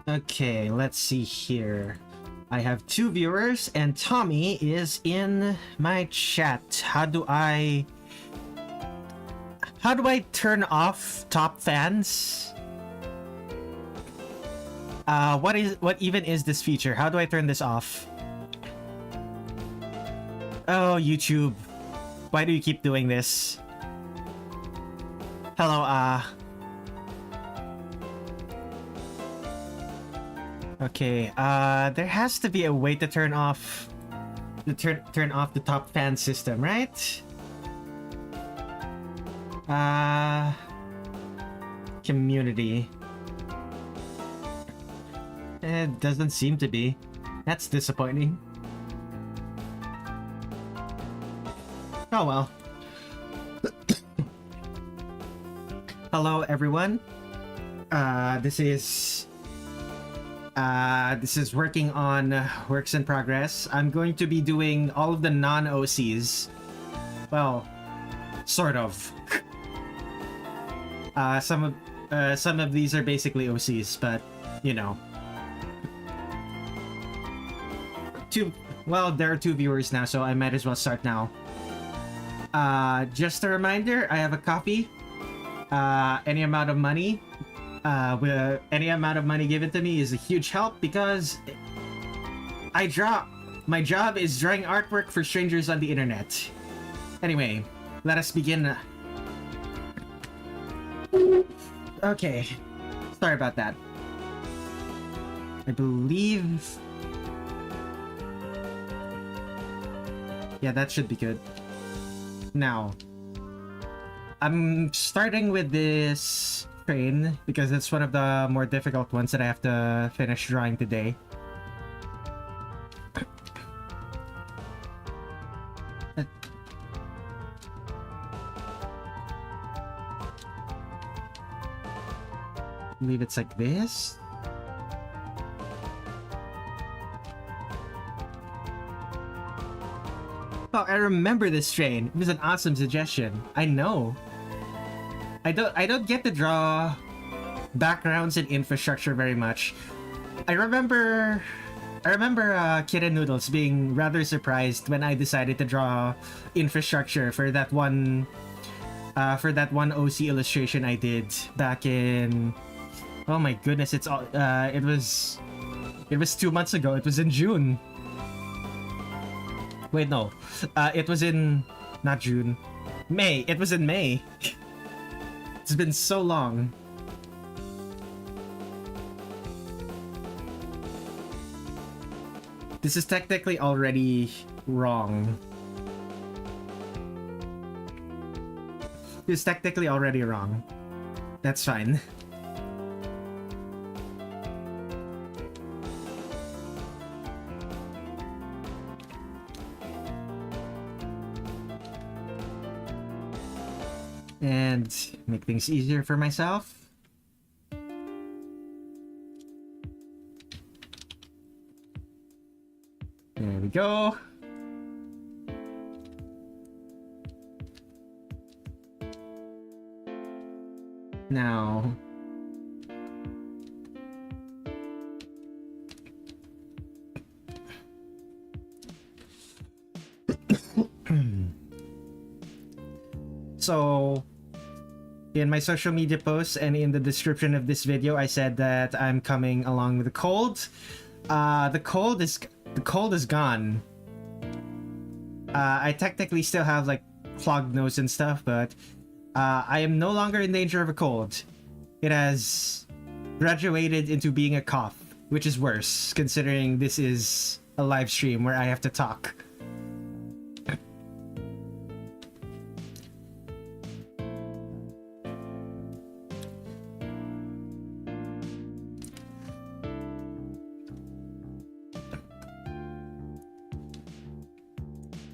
Okay, let's see here. I have 2 viewers and Tommy is in my chat. How do I turn off top fans? What even is this feature? How do I turn this off? Oh, YouTube. Why do you keep doing this? Hello, Okay, there has to be a way to turn off the top fan system, right? Community. It doesn't seem to be. That's disappointing. Oh well. Hello everyone. This is working on works in progress. I'm going to be doing all of the non-OCs. Well, sort of. Some of these are basically OCs, but you know. Well, there are 2 viewers now, so I might as well start now. Just a reminder, I have a coffee. Any amount of money given to me is a huge help because my job is drawing artwork for strangers on the internet. Anyway, let us begin. Okay, sorry about that. I believe... Yeah, that should be good. Now, I'm starting with this train because it's one of the more difficult ones that I have to finish drawing today. I believe it's like this. Oh, I remember this train. It was an awesome suggestion. I know. I don't get to draw backgrounds and infrastructure very much. I remember Kid Noodles being rather surprised when I decided to draw infrastructure for that one OC illustration I did back in... Oh my goodness, it was 2 months ago. It was in June. Wait, no. It was in... Not June. May. It was in May. It's been so long. This is technically already wrong. This is technically already wrong. That's fine. And make things easier for myself. There we go. Now, so in my social media posts and in the description of this video, I said that I'm coming along with a cold. The cold is gone. I technically still have like clogged nose and stuff, but I am no longer in danger of a cold. It has graduated into being a cough, which is worse considering this is a live stream where I have to talk.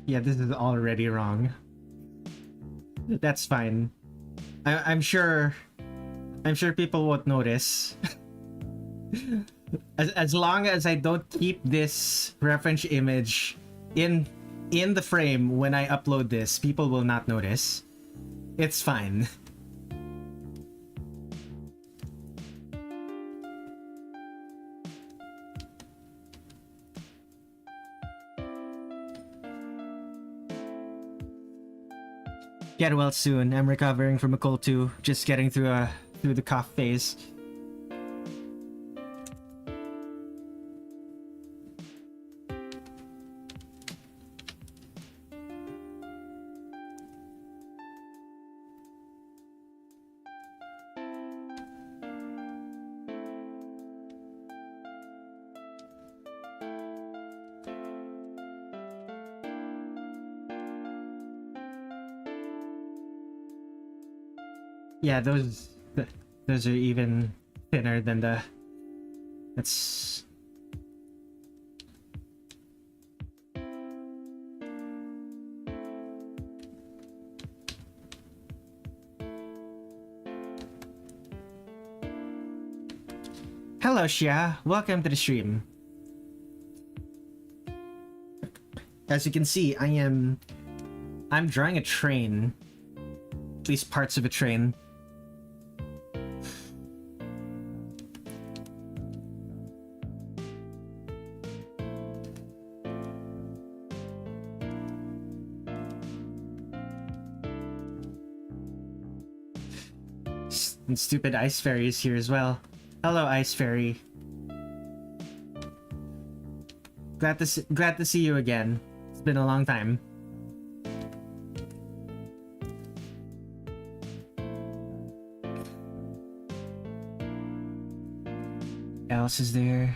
Yeah, this is already wrong. That's fine. I'm sure people won't notice. as long as I don't keep this reference image in the frame when I upload this, people will not notice. It's fine. Get well soon. I'm recovering from a cold too. Just getting through the cough phase. Yeah, those are even thinner than the. That's. Hello, Xia. Welcome to the stream. As you can see, I'm drawing a train. At least parts of a train. And stupid Ice Fairy is here as well. Hello, Ice Fairy. Glad to see you again. It's been a long time. Else is there?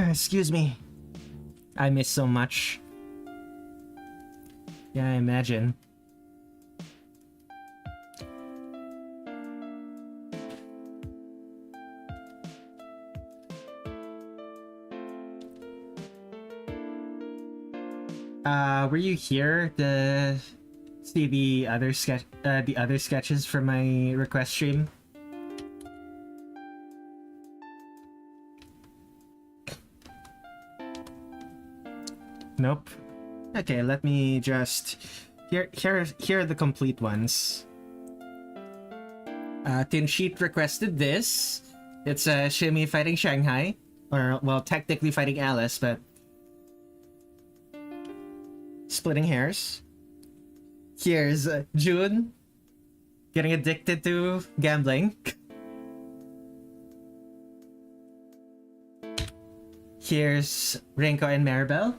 Excuse me. I miss so much. Yeah, I imagine. Were you here to see the other sketches from my request stream? Nope. Okay, let me just... Here are the complete ones. Tin Sheet requested this. It's Shimmy fighting Shanghai. Or, well, technically fighting Alice, but... Splitting hairs. Here's June. Getting addicted to gambling. Here's Rinko and Maribel.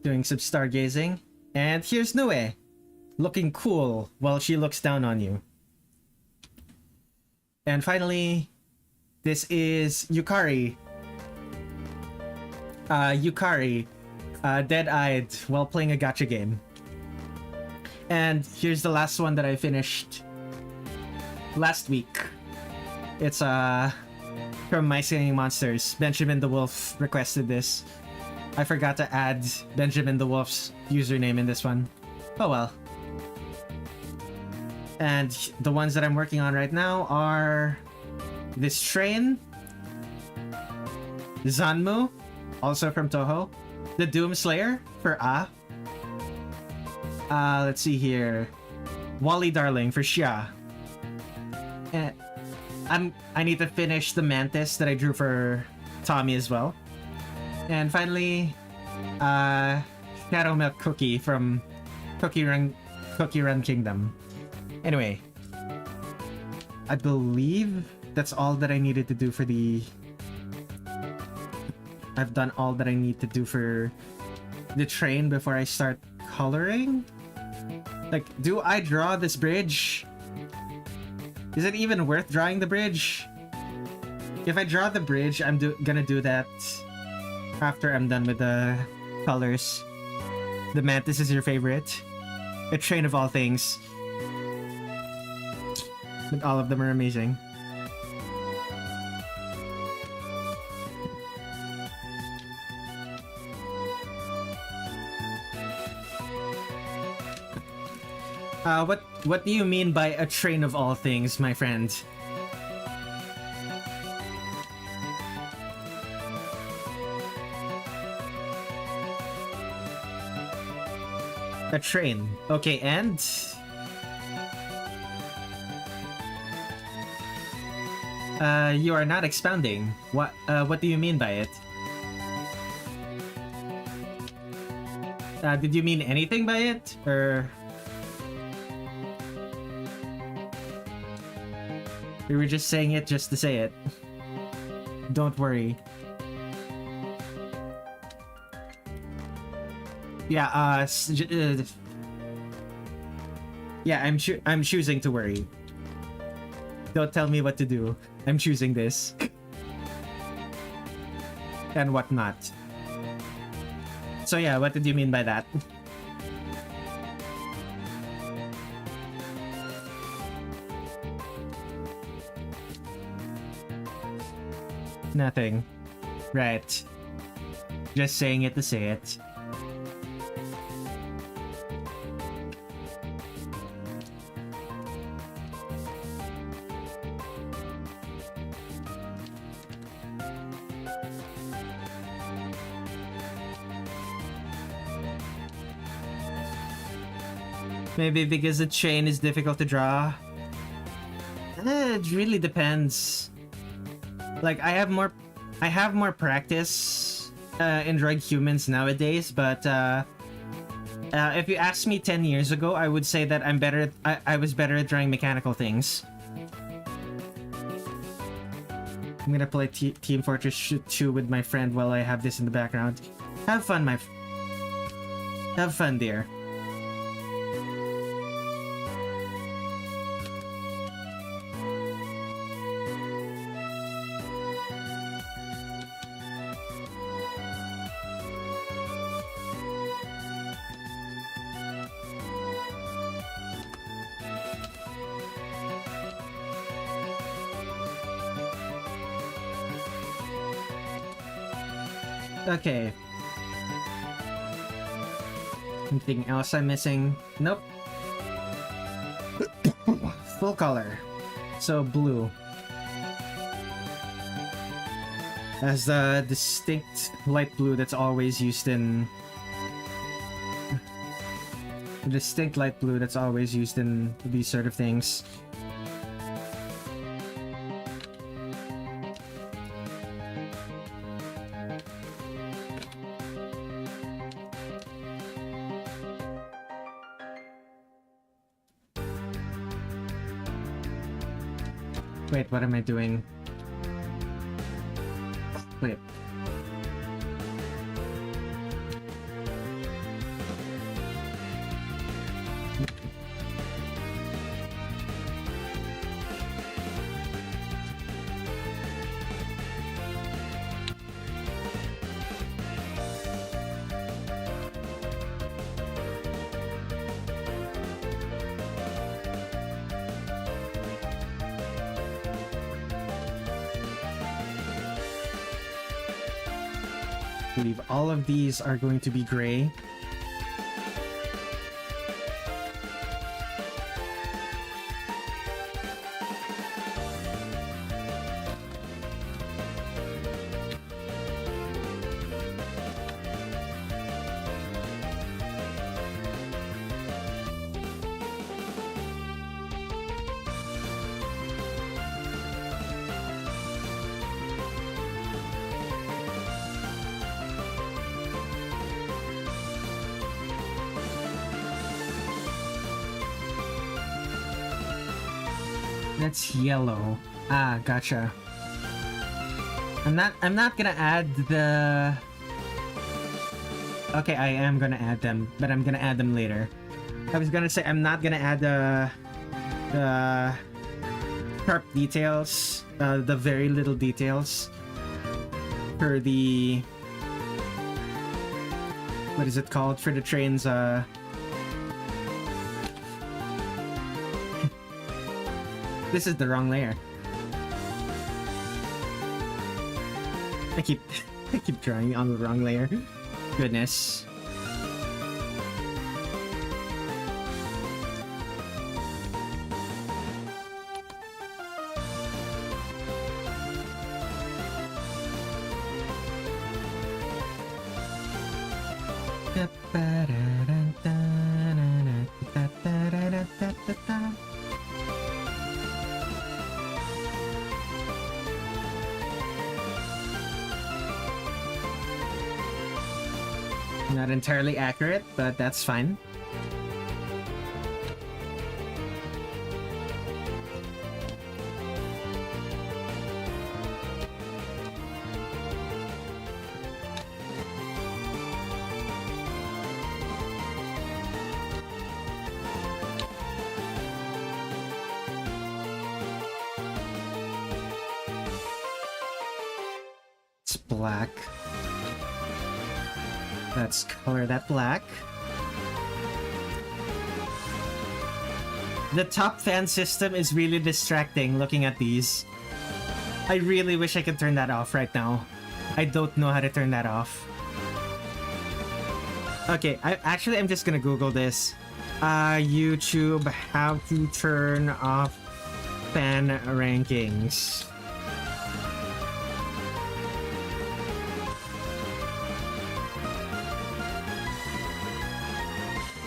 Doing some stargazing. And here's Nue, looking cool while she looks down on you. And finally, this is Yukari. Dead-eyed while playing a gacha game. And here's the last one that I finished last week. It's from My Singing Monsters. Benjamin the Wolf requested this. I forgot to add Benjamin the Wolf's username in this one. Oh well. And the ones that I'm working on right now are this train, Zanmu, also from Touhou, the Doomslayer for let's see here, Wally Darling for Xia. And I need to finish the Mantis that I drew for Tommy as well. And finally, Shadow Milk Cookie from Cookie Run Kingdom. Anyway, I believe that's all that I needed to do for the... I've done all that I need to do for the train before I start coloring. Like, do I draw this bridge? Is it even worth drawing the bridge? If I draw the bridge, I'm gonna do that after I'm done with the colors. The Mantis is your favorite. A train of all things. But all of them are amazing. What do you mean by a train of all things, my friend? A train. Okay, and you are not expounding. What do you mean by it? Did you mean anything by it, or we were just saying it just to say it? Don't worry. Yeah, yeah, I'm choosing to worry. Don't tell me what to do. I'm choosing this. And whatnot. So yeah, what did you mean by that? Nothing. Right. Just saying it to say it. Maybe because the chain is difficult to draw. It really depends. Like I have more practice in drawing humans nowadays, but if you asked me 10 years ago, I would say that I was better at drawing mechanical things. I'm gonna play Team Fortress 2 with my friend while I have this in the background. Have fun, have fun, dear. Okay. Anything else I'm missing? Nope. Full color. So blue. As the distinct light blue that's always used in... distinct light blue that's always used in these sort of things. Wait, what am I doing? Wait. I believe all of these are going to be gray. That's yellow. Ah, gotcha. I'm not gonna add the... Okay, I am gonna add them, but I'm gonna add them later. I was gonna say I'm not gonna add the sharp details, the very little details for the... What is it called? For the trains, This is the wrong layer. I keep drawing on the wrong layer. Goodness. Not entirely accurate, but that's fine. It's black. Let's color that black. The top fan system is really distracting looking at these. I really wish I could turn that off right now. I don't know how to turn that off. Okay, I'm just gonna Google this. YouTube, how to turn off fan rankings.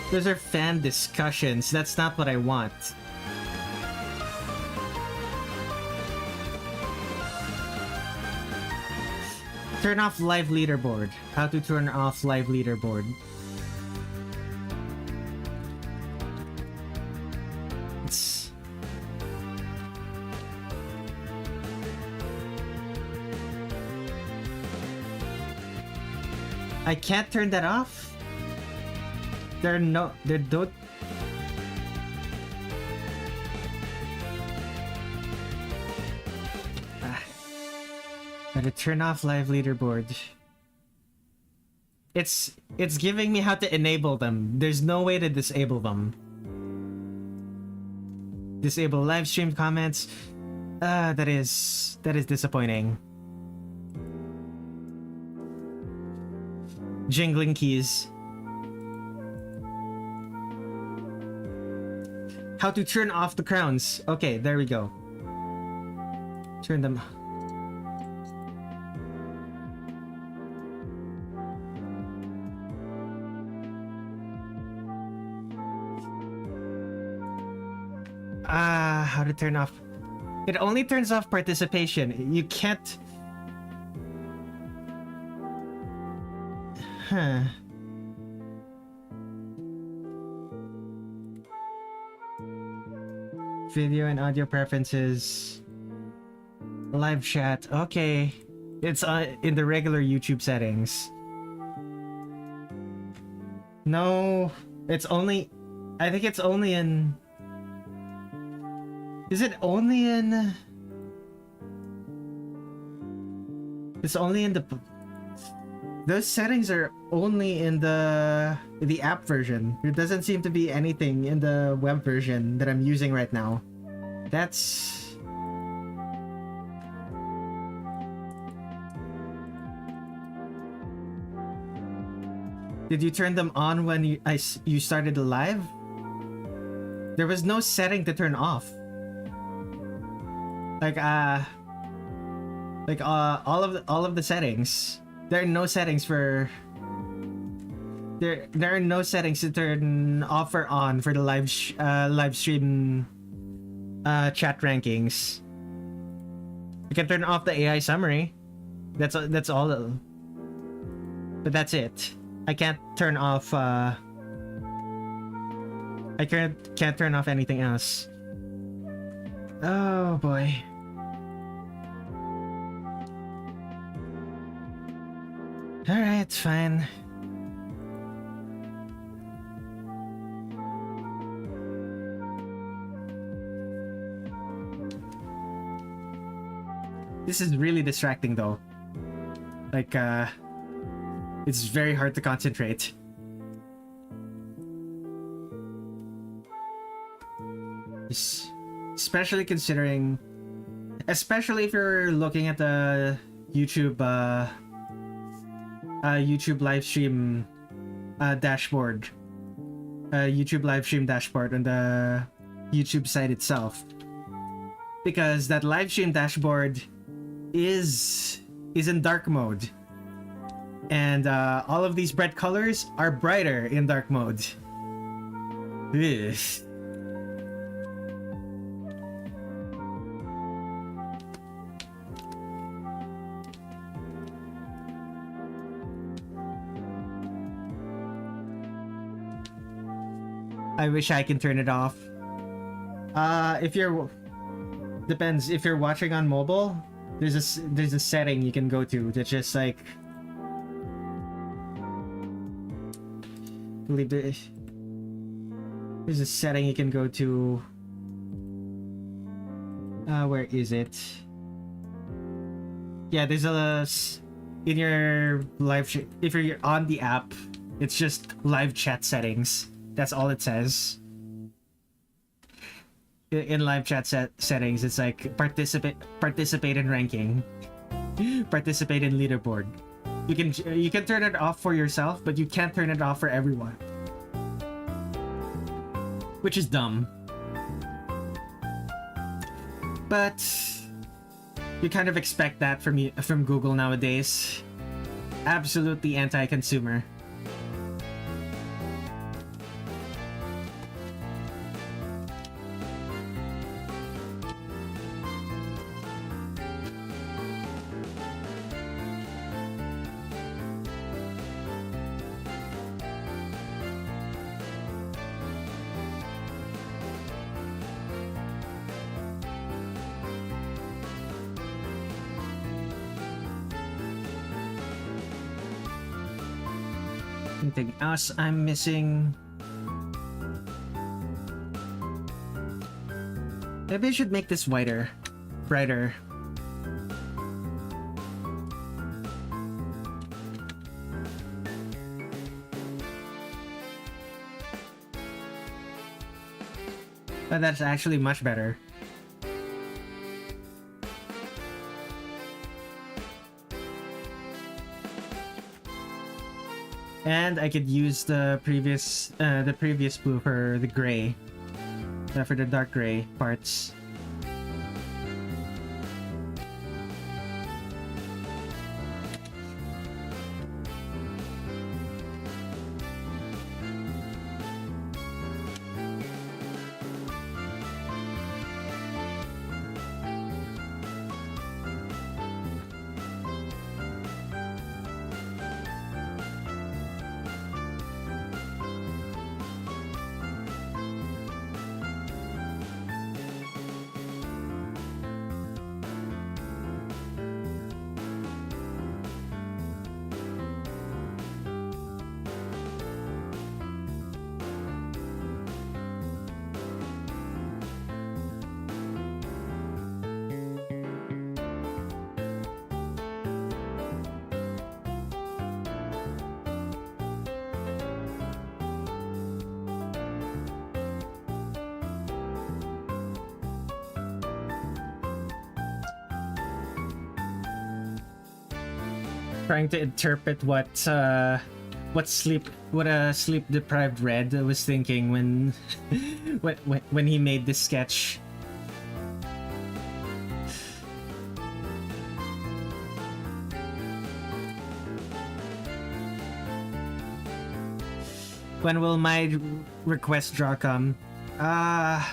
Those are fan discussions. That's not what I want. Turn off live leaderboard. How to turn off live leaderboard. It's... I can't turn that off? There don't... Gotta turn off live leaderboard. It's giving me how to enable them. There's no way to disable them. Disable live stream comments. That is disappointing. Jingling keys. How to turn off the crowns. Okay, there we go. Turn them. How to turn off. It only turns off participation. You can't. Huh. Video and audio preferences. Live chat. Okay. It's in the regular YouTube settings. No, it's only... I think it's only in... Is it only in... It's only in the... Those settings are only in the app version. There doesn't seem to be anything in the web version that I'm using right now. That's... Did you turn them on when you started the live? There was no setting to turn off. Like all of the settings. There are no settings for... There are no settings to turn off or on for the live stream chat rankings. You can turn off the AI summary. That's all. But that's it. I can't turn off. I can't turn off anything else. Oh boy. Alright, fine. This is really distracting though. Like, it's very hard to concentrate. Especially considering... Especially if you're looking at the YouTube, YouTube live stream dashboard. YouTube live stream dashboard on the YouTube site itself. Because that live stream dashboard is in dark mode. And all of these bright colors are brighter in dark mode. Ugh. I wish I can turn it off. If you're... Depends. If you're watching on mobile, there's a setting you can go to that's just like... I believe there's a setting you can go to... where is it? Yeah, there's a... In your live... If you're on the app, it's just live chat settings. That's all it says. In live chat settings, it's like participate in ranking, participate in leaderboard. You can turn it off for yourself, but you can't turn it off for everyone, which is dumb. But you kind of expect that from Google nowadays. Absolutely anti-consumer. Anything else I'm missing? Maybe I should make this whiter, brighter. But that's actually much better. And I could use the previous blue for the gray, for the dark gray parts. Trying to interpret what a sleep deprived Red was thinking when when he made this sketch. When will my request draw come? I'm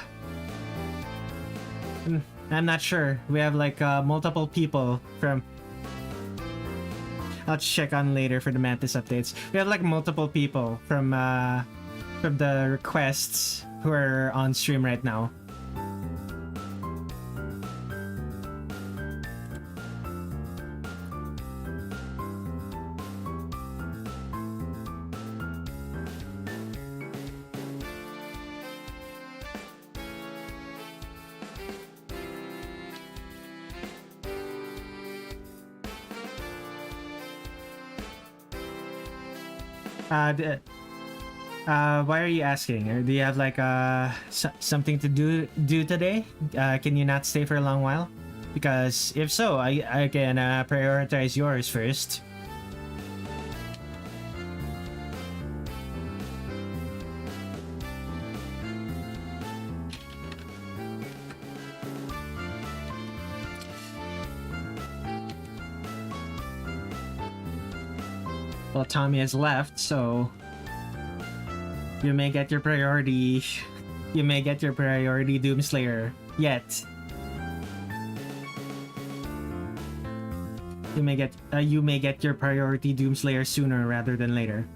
not sure. We have like multiple people from... I'll check on later for the Mantis updates. We have like multiple people from the requests who are on stream right now. Why are you asking? Or do you have like something to do today? Can you not stay for a long while? Because if so, I can prioritize yours first. Well, Tommy has left, so you may get your priority. You may get your priority Doomslayer yet. You may get your priority Doomslayer sooner rather than later.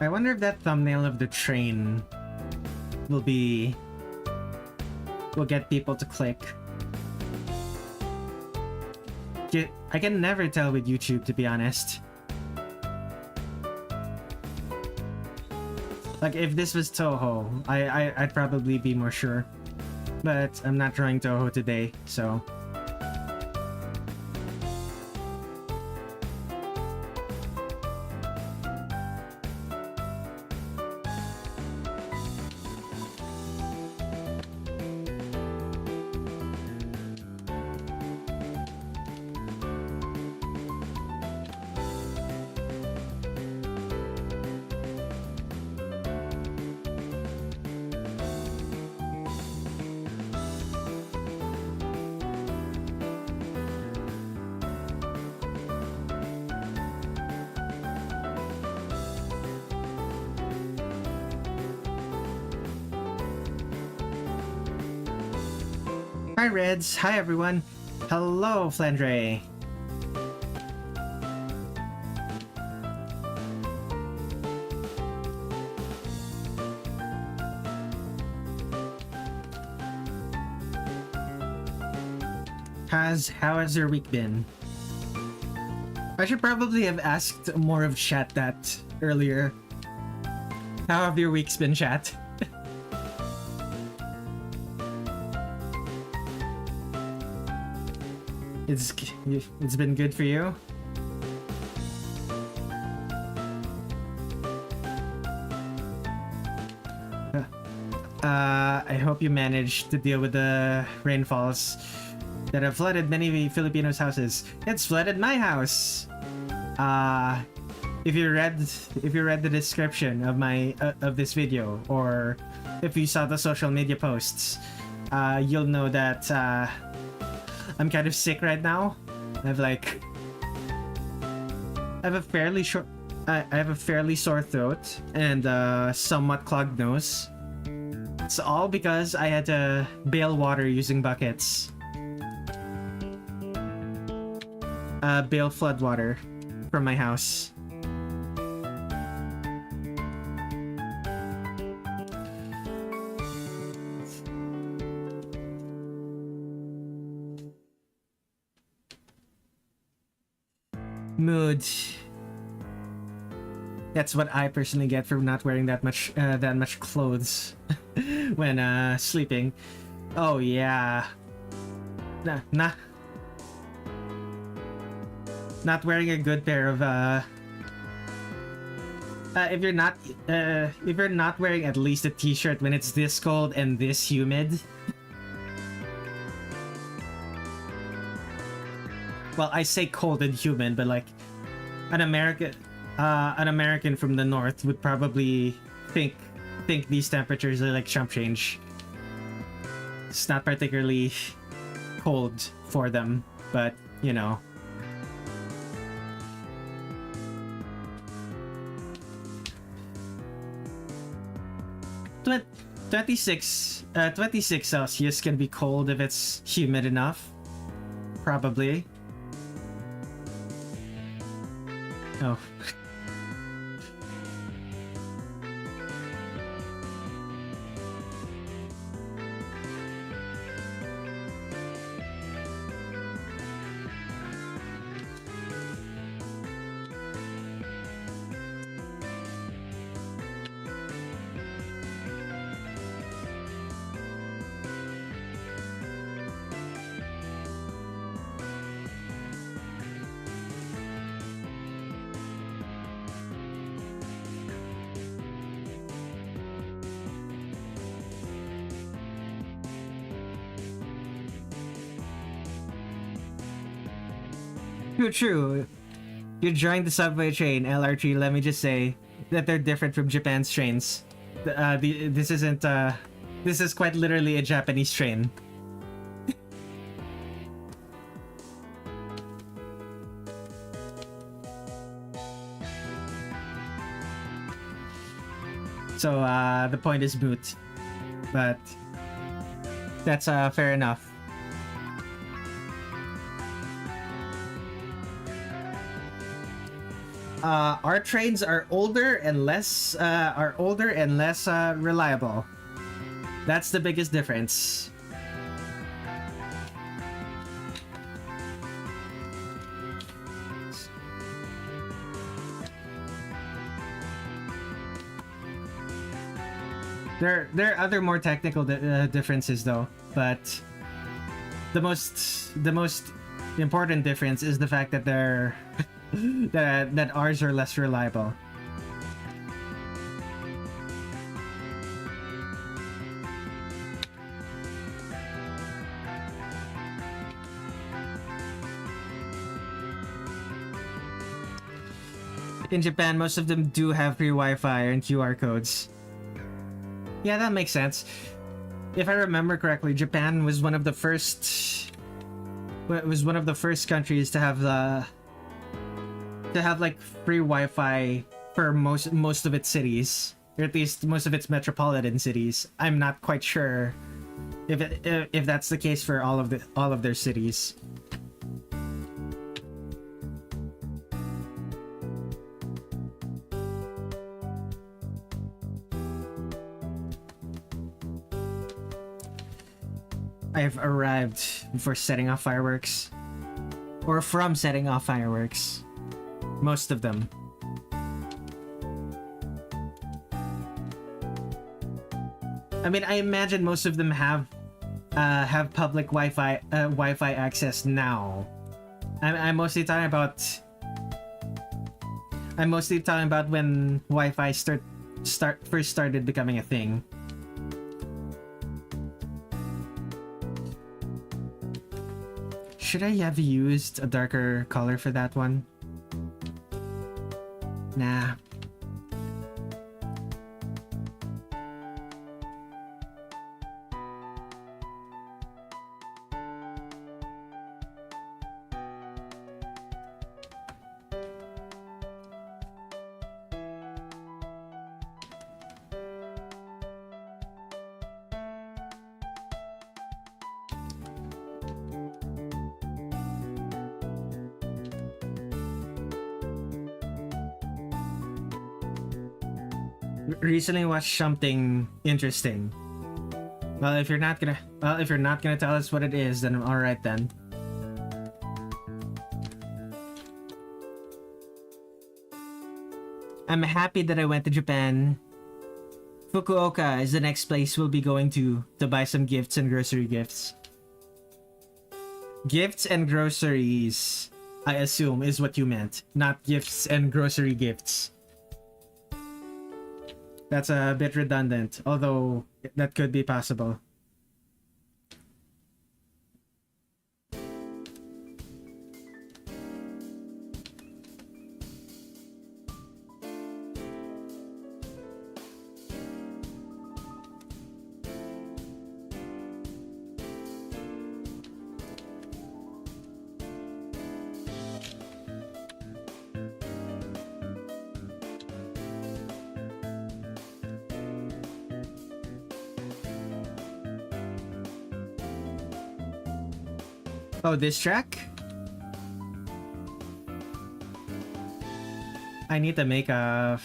I wonder if that thumbnail of the train will get people to click. I can never tell with YouTube, to be honest. Like, if this was Touhou, I'd probably be more sure. But I'm not trying Touhou today, so... Hi Reds, hi everyone. Hello Flandre. How has your week been? I should probably have asked more of chat that earlier. How have your weeks been, chat? It's been good for you? I hope you managed to deal with the rainfalls that have flooded many Filipinos' houses. It's flooded my house. If you read the description of of this video, or if you saw the social media posts, you'll know that I'm kind of sick right now. I have a fairly sore throat and somewhat clogged nose. It's all because I had to bail water using buckets. Bail flood water from my house. Mood. That's what I personally get from not wearing that much clothes when sleeping. Oh yeah. Not wearing a good pair of if you're not wearing at least a t-shirt when it's this cold and this humid. Well, I say cold and humid, but like an American from the north would probably think these temperatures are like chump change. It's not particularly cold for them, but you know. 26 Celsius can be cold if it's humid enough. Probably. Oh. True, true. You joined the subway train, LR3. Let me just say that they're different from Japan's trains. This isn't. This is quite literally a Japanese train. So the point is moot, but that's fair enough. Our trains are older and less reliable. That's the biggest difference. There are other more technical differences though, but the most important difference is the fact that they're that ours are less reliable. In Japan, most of them do have free Wi-Fi and QR codes. Yeah, that makes sense. If I remember correctly, Japan was one of the first countries to have like free Wi-Fi for most of its cities, or at least most of its metropolitan cities. I'm not quite sure if that's the case for all of their cities. I've arrived before setting off fireworks. Or from setting off fireworks. Most of them. I mean, I imagine most of them have public Wi-Fi access now. I'm mostly talking about when Wi-Fi first started becoming a thing. Should I have used a darker color for that one? Nah. Recently watched something interesting. Well, if you're not gonna tell us what it is, then all right then. I'm happy that I went to Japan. Fukuoka is the next place we'll be going to buy some gifts and grocery gifts. Gifts and groceries, I assume, is what you meant, not gifts and grocery gifts. That's a bit redundant, although that could be possible. Oh, this track? I need to make a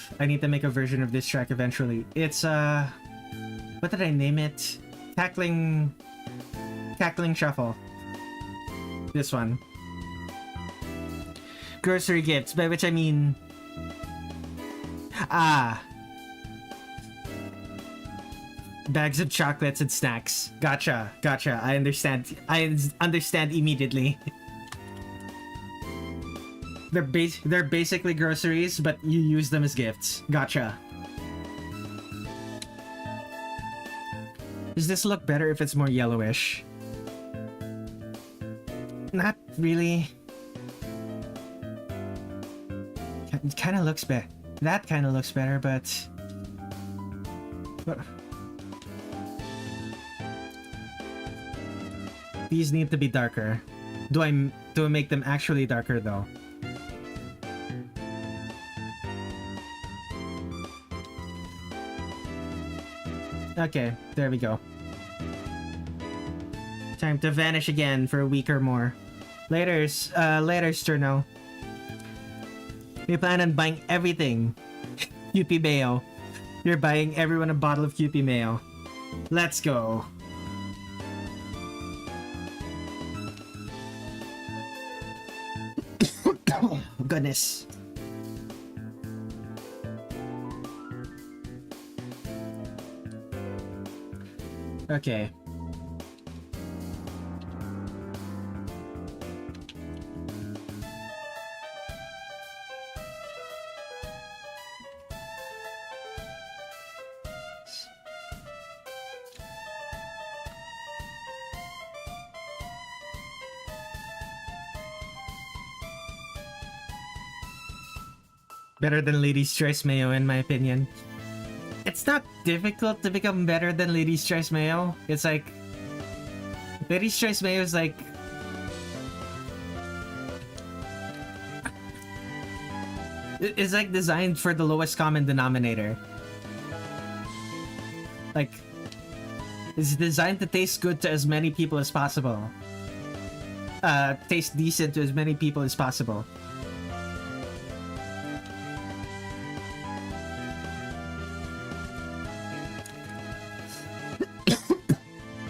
version of this track eventually. It's what did I name it? Tackling Shuffle. This one. Grocery gifts, by which I mean bags of chocolates and snacks. Gotcha. I understand immediately. They're basically groceries, but you use them as gifts. Gotcha. Does this look better if it's more yellowish? Not really. It kind of looks better. That kind of looks better, but... These need to be darker. Do I make them actually darker though? Okay, there we go. Time to vanish again for a week or more. Laters, Sterno. We plan on buying everything. QP Mayo. You're buying everyone a bottle of QP Mayo. Let's go. Oh, goodness. Okay. Better than Lady's Choice Mayo, in my opinion. It's not difficult to become better than Lady's Choice Mayo. It's like... Lady's Choice Mayo is like... It's like designed for the lowest common denominator. Like... It's designed to taste good to as many people as possible. Taste decent to as many people as possible.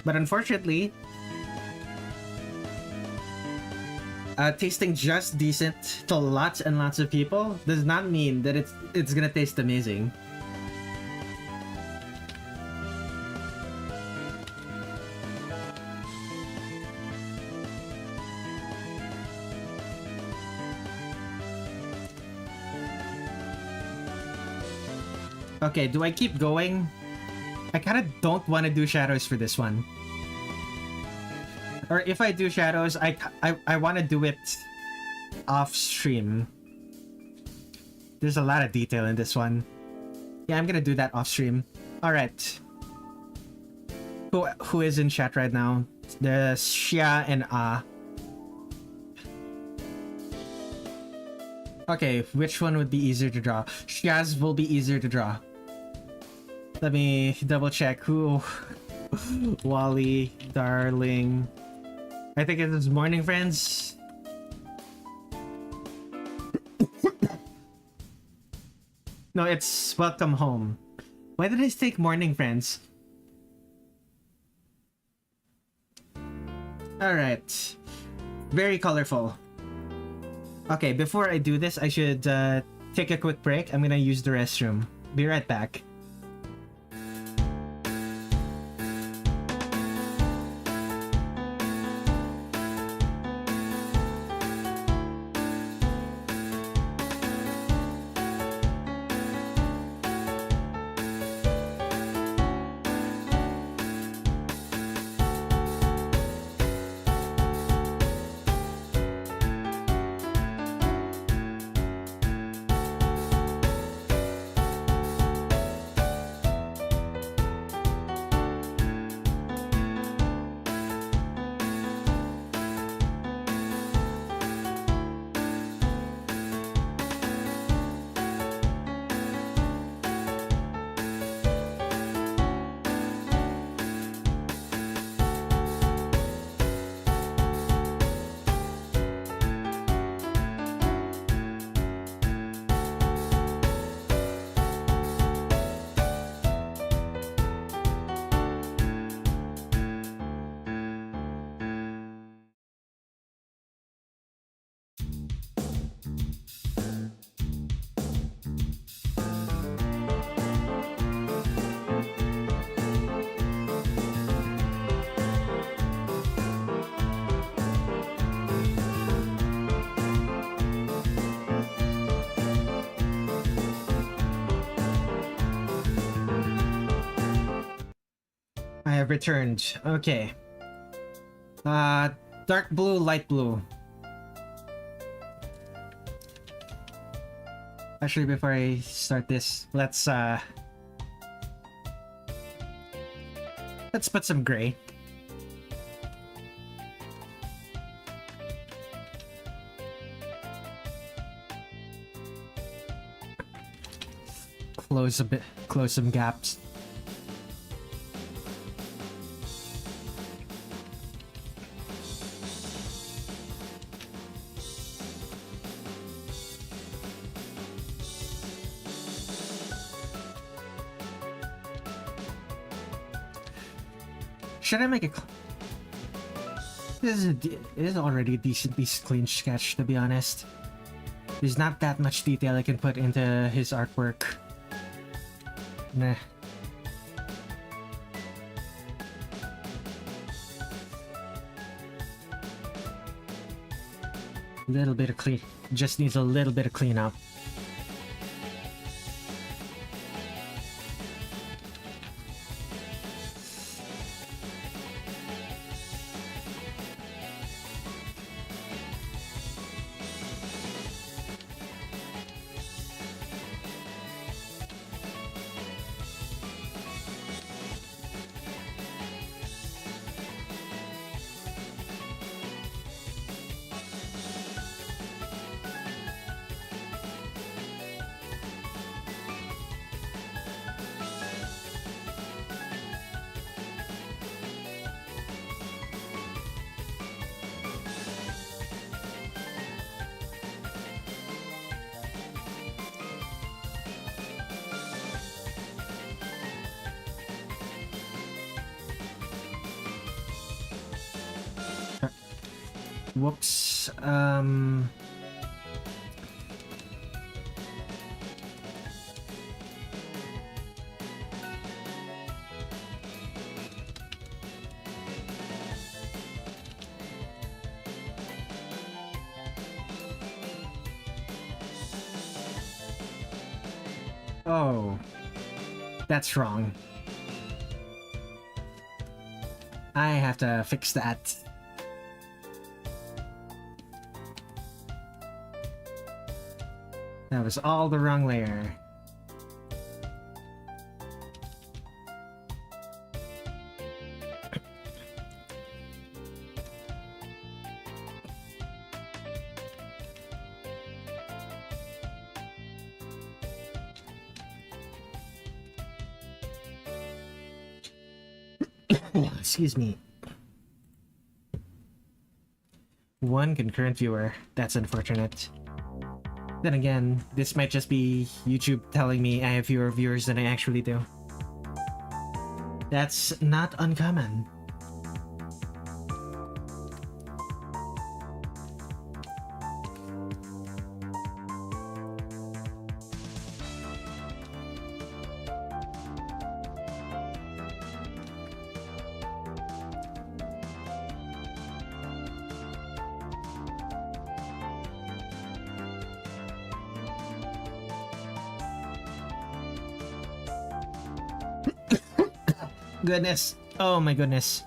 But unfortunately, tasting just decent to lots and lots of people does not mean that it's gonna taste amazing. Okay, do I keep going? I kind of don't want to do shadows for this one. Or if I do shadows, I want to do it off stream. There's a lot of detail in this one. Yeah, I'm gonna do that off stream. All right. Who is in chat right now? There's Xia and Ah. Okay, which one would be easier to draw? Xia's will be easier to draw. Let me double check who. Wally, darling. I think it is Morning Friends. No, it's Welcome Home. Why did I take Morning Friends? Alright. Very colorful. Okay, before I do this, I should take a quick break. I'm gonna use the restroom. Be right back. I have returned. Okay. Dark blue, light blue. Actually, before I start this, let's put some gray. Close a bit, close some gaps. Should I make a... This is already a decently clean sketch, to be honest. There's not that much detail I can put into his artwork. Nah. Little bit of clean... Just needs a little bit of cleanup. Whoops. Oh, that's wrong. I have to fix that. That was all the wrong layer. Excuse me. One concurrent viewer. That's unfortunate. Then again, this might just be YouTube telling me I have fewer viewers than I actually do. That's not uncommon. Goodness. Oh my goodness.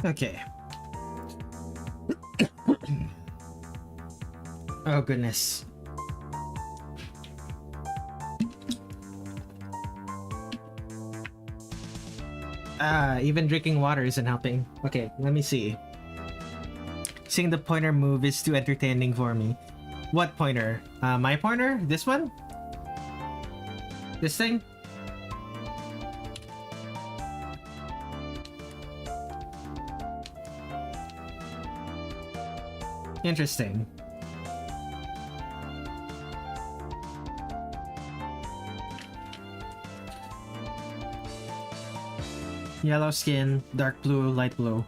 Okay. Oh goodness. Even drinking water isn't helping. Okay, let me see. Seeing the pointer move is too entertaining for me. What pointer? My pointer? This one? This thing? Interesting. Yellow skin, dark blue, light blue.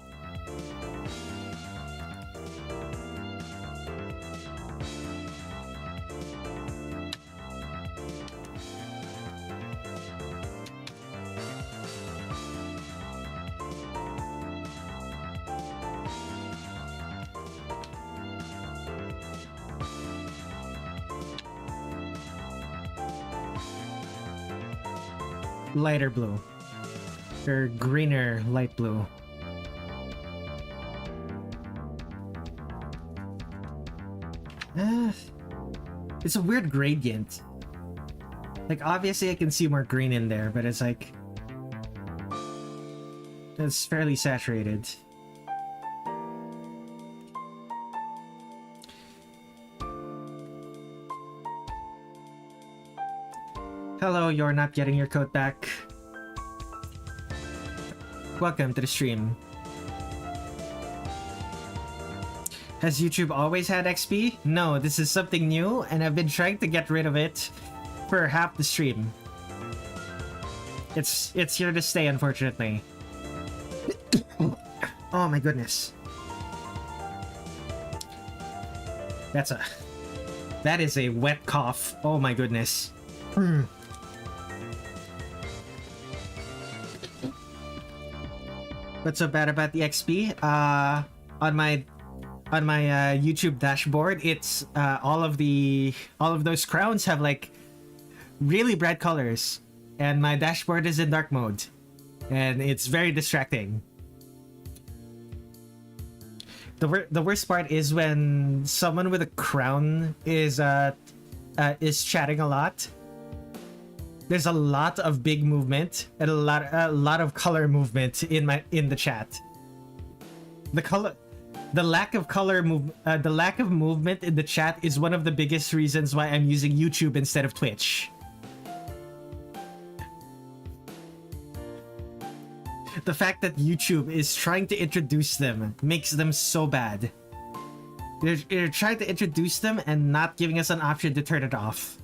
Lighter blue. Or greener light blue. It's a weird gradient. Like, obviously I can see more green in there, but it's like... it's fairly saturated. Hello, you're not getting your coat back. Welcome to the stream. Has YouTube always had XP? No, this is something new, and I've been trying to get rid of it for half the stream. It's here to stay, unfortunately. Oh my goodness. That is a wet cough. Oh my goodness. What's so bad about the XP? On my YouTube dashboard, it's all of those crowns have like really bright colors, and my dashboard is in dark mode, and it's very distracting. The worst part is when someone with a crown is chatting a lot. There's a lot of big movement and a lot of color movement in the chat. The lack of movement in the chat is one of the biggest reasons why I'm using YouTube instead of Twitch. The fact that YouTube is trying to introduce them makes them so bad. They're trying to introduce them and not giving us an option to turn it off.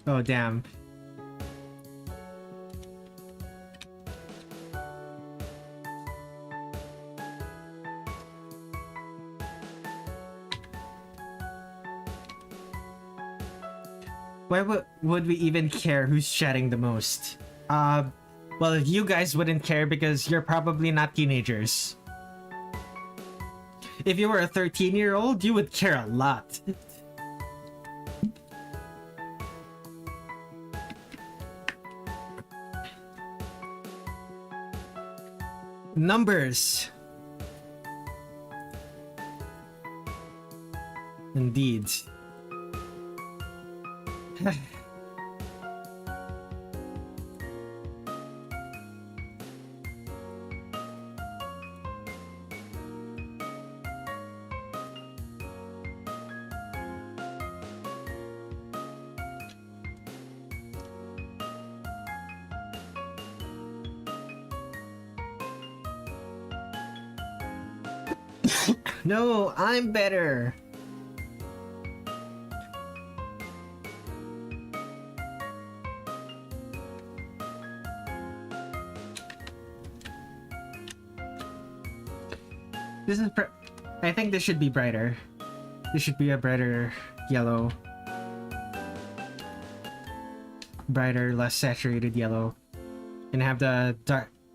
Oh, damn. Why would we even care who's chatting the most? Well, you guys wouldn't care because you're probably not teenagers. If you were a 13-year-old, you would care a lot. Numbers. Indeed. No, I'm better. I think this should be brighter. This should be a brighter yellow. brighter, less saturated yellow, and have the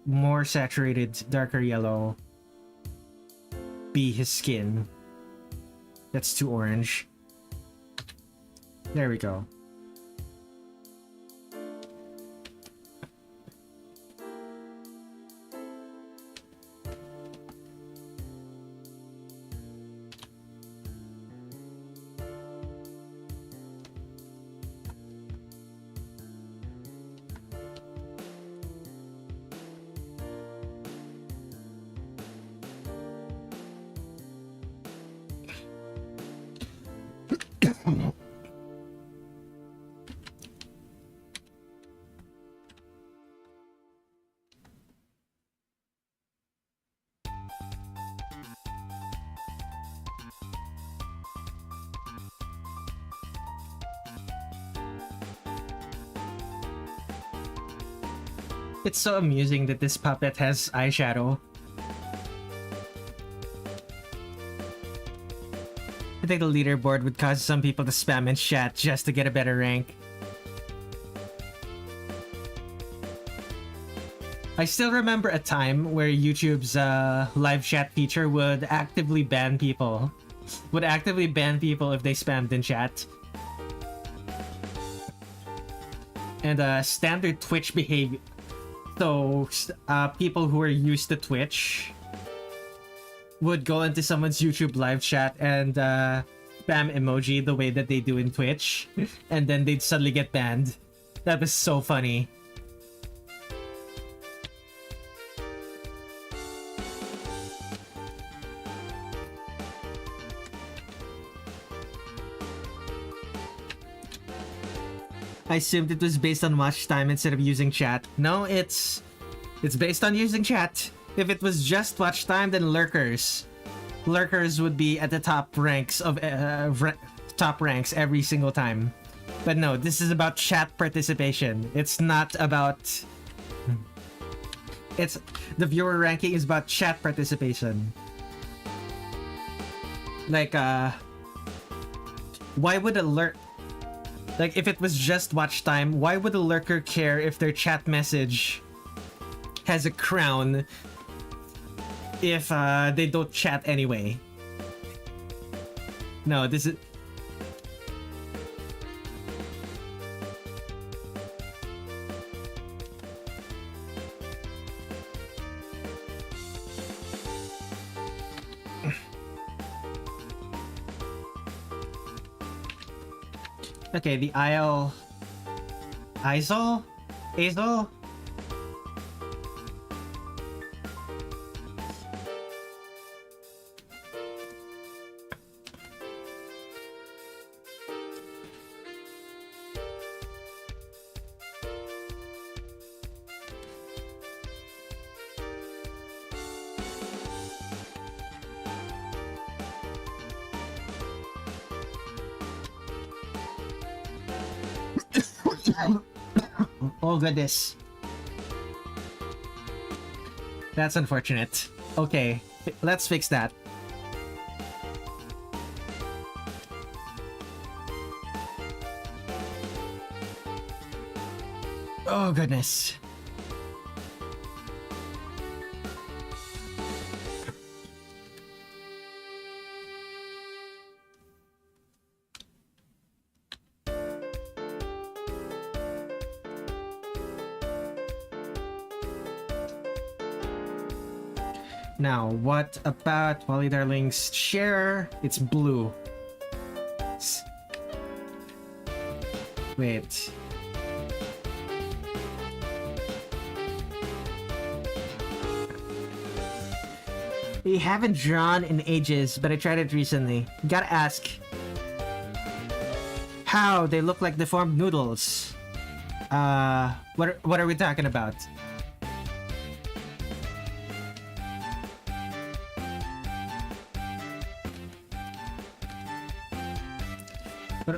more saturated, darker yellow be his skin. That's too orange. There we go. It's so amusing that this puppet has eyeshadow. I think the leaderboard would cause some people to spam in chat just to get a better rank. I still remember a time where YouTube's live chat feature would actively ban people. Would actively ban people if they spammed in chat. And standard Twitch behavior. So, people who are used to Twitch would go into someone's YouTube live chat and spam emoji the way that they do in Twitch, and then they'd suddenly get banned. That was so funny. I assumed it was based on watch time instead of using chat. No, it's based on using chat. If it was just watch time, then lurkers would be at the top ranks of top ranks every single time. But no, this is about chat participation. It's not about. It's the viewer ranking is about chat participation. Like why would a lurk? Like, if it was just watch time, why would a lurker care if their chat message has a crown if they don't chat anyway? No, this is... Okay, the Azel? Oh goodness. That's unfortunate. Okay, let's fix that. Oh goodness. Now, what about Wally Darling's share? It's blue. Wait. We haven't drawn in ages, but I tried it recently. Gotta ask. How? They look like deformed noodles. What are we talking about?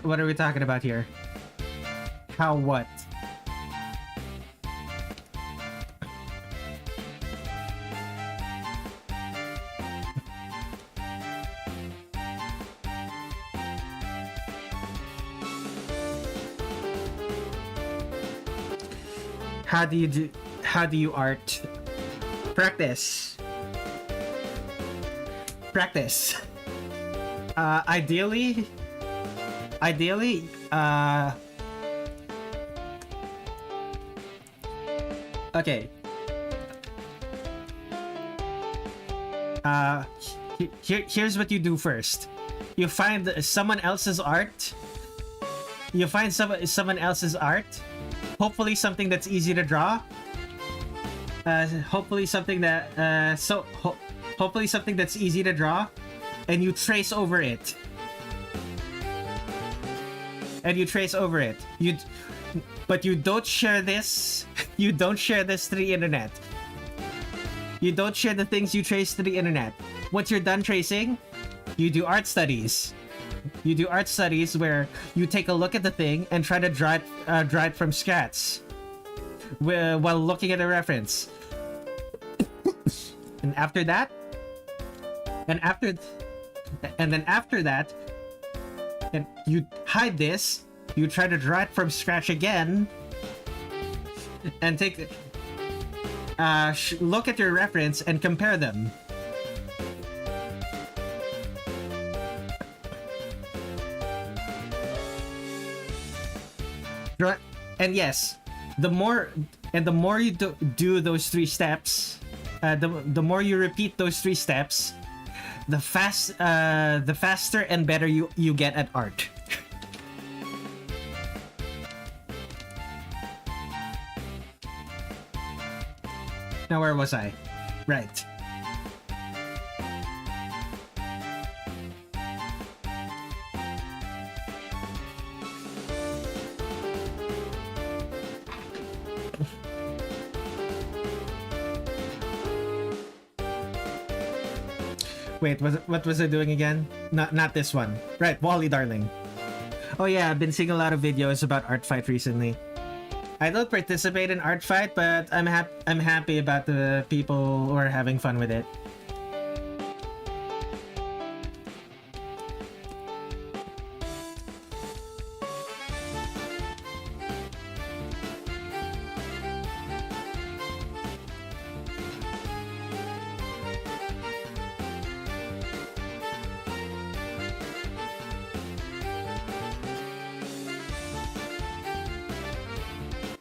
What are we talking about here? How what? How do you art? Practice. Practice. Ideally, okay. Here's what you do first. You find someone else's art. You find someone else's art. Hopefully something that's easy to draw. Hopefully something that's easy to draw, and you trace over it. But you don't share this. You don't share this to the internet. You don't share the things you trace to the internet. Once you're done tracing, you do art studies. You do art studies where you take a look at the thing and try to draw it from scratch while looking at a reference. And after that, and then after that, and you hide this. You try to draw it from scratch again, and take look at your reference and compare them. And yes, the more you do those 3 steps, the more you repeat those 3 steps, the faster and better you get at art. Now where was I? Right. Wait, what was I doing again? Not this one. Right, Wally, darling. Oh yeah, I've been seeing a lot of videos about art fight recently. I don't participate in art fight, but I'm happy about the people who are having fun with it.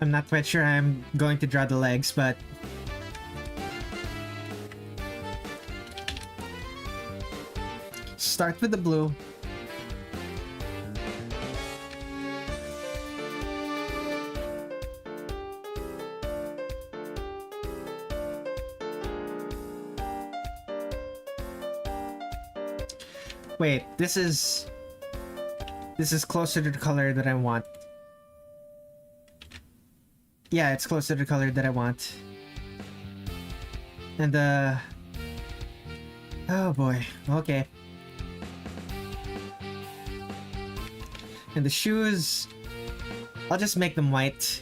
I'm not quite sure I'm going to draw the legs, but start with the blue. Wait, this is closer to the color that I want. Yeah, it's closer to the color that I want. And oh boy, okay. And the shoes, I'll just make them white.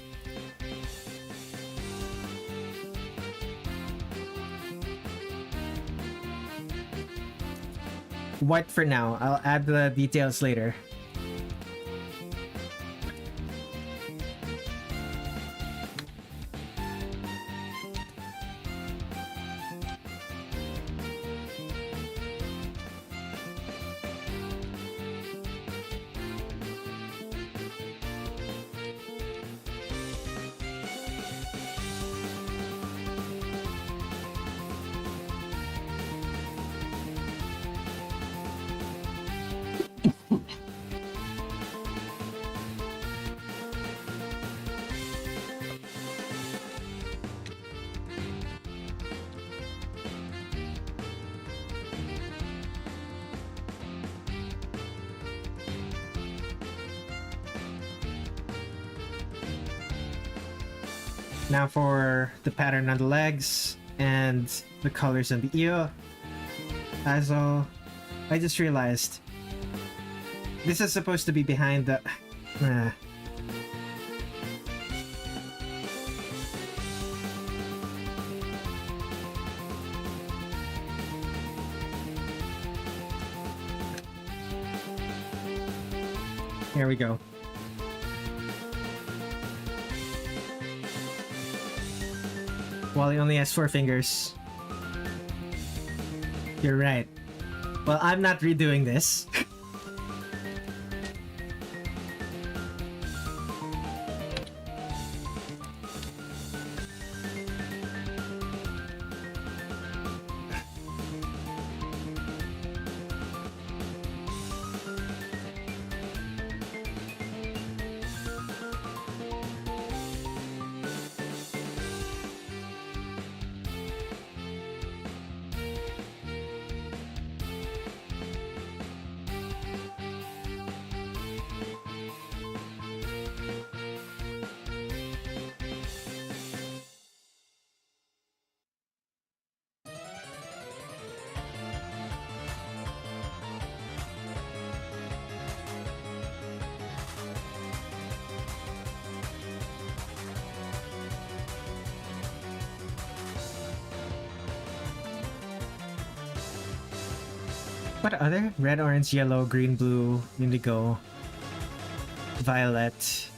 White for now. I'll add the details later. Now for the pattern on the legs and the colors on the ear. Also, I just realized this is supposed to be behind the... Here we go. Wally only has 4 fingers. You're right. Well, I'm not redoing this. What other? Red, orange, yellow, green, blue, indigo, violet.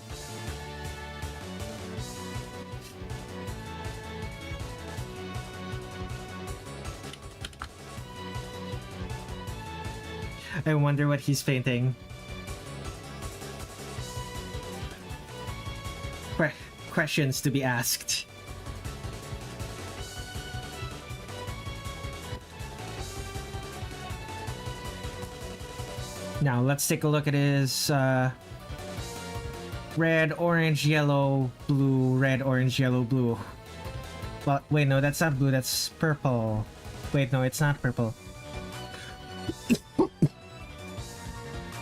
I wonder what he's painting. Questions to be asked. Now let's take a look at his red, orange, yellow, blue, red, orange, yellow, blue. Well, wait, no, that's not blue, that's purple. Wait, no, it's not purple.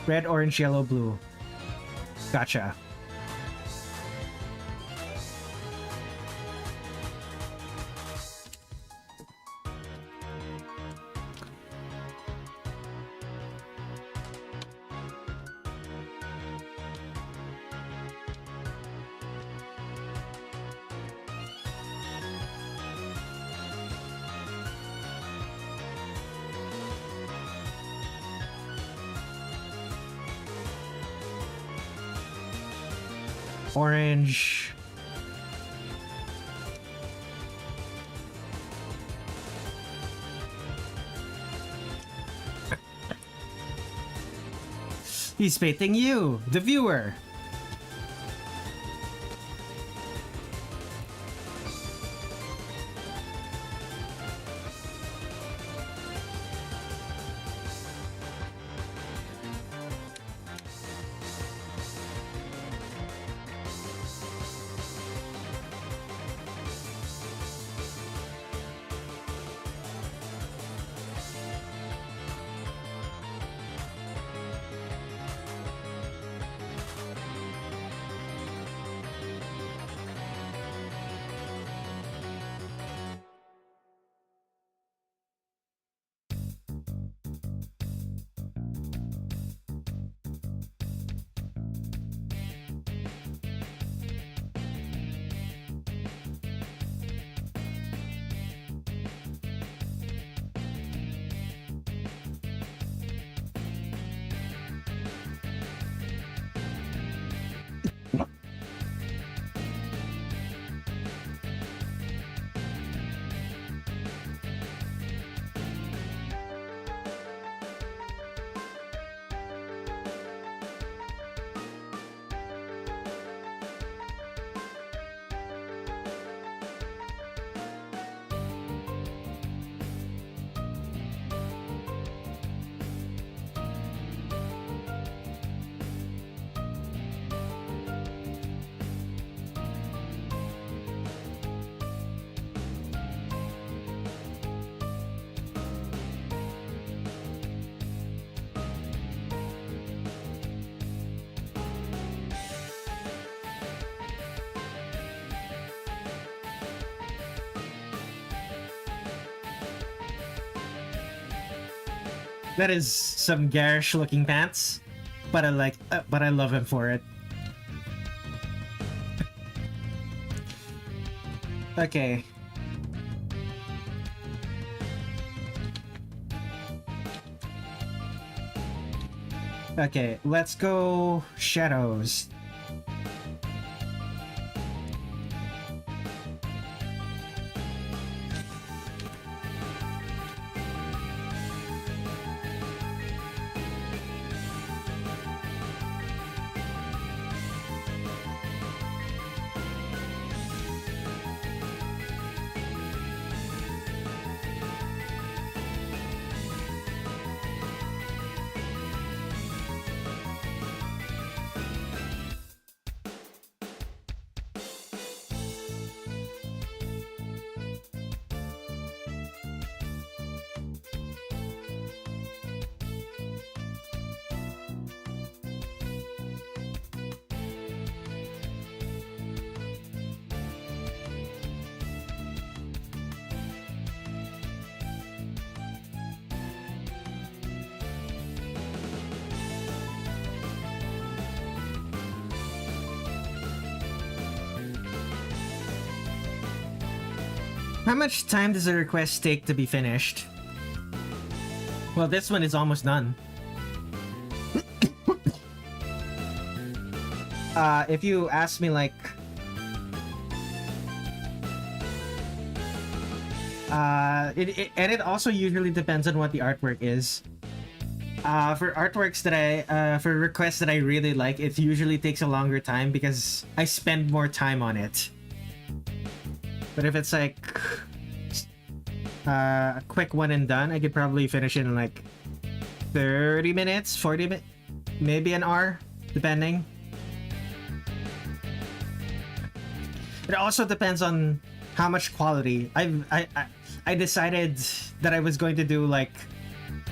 Red, orange, yellow, blue. Gotcha. Orange. He's painting you, the viewer. That is some garish looking pants, but but I love him for it. Okay. Okay, let's go shadows. How much time does a request take to be finished? Well, this one is almost done. If you ask me, like, and it also usually depends on what the artwork is. For artworks that for requests that I really like, it usually takes a longer time because I spend more time on it. But if it's like a quick one and done, I could probably finish it in like 30 minutes, 40 minutes, maybe an hour, depending. It also depends on how much quality. I decided that I was going to do like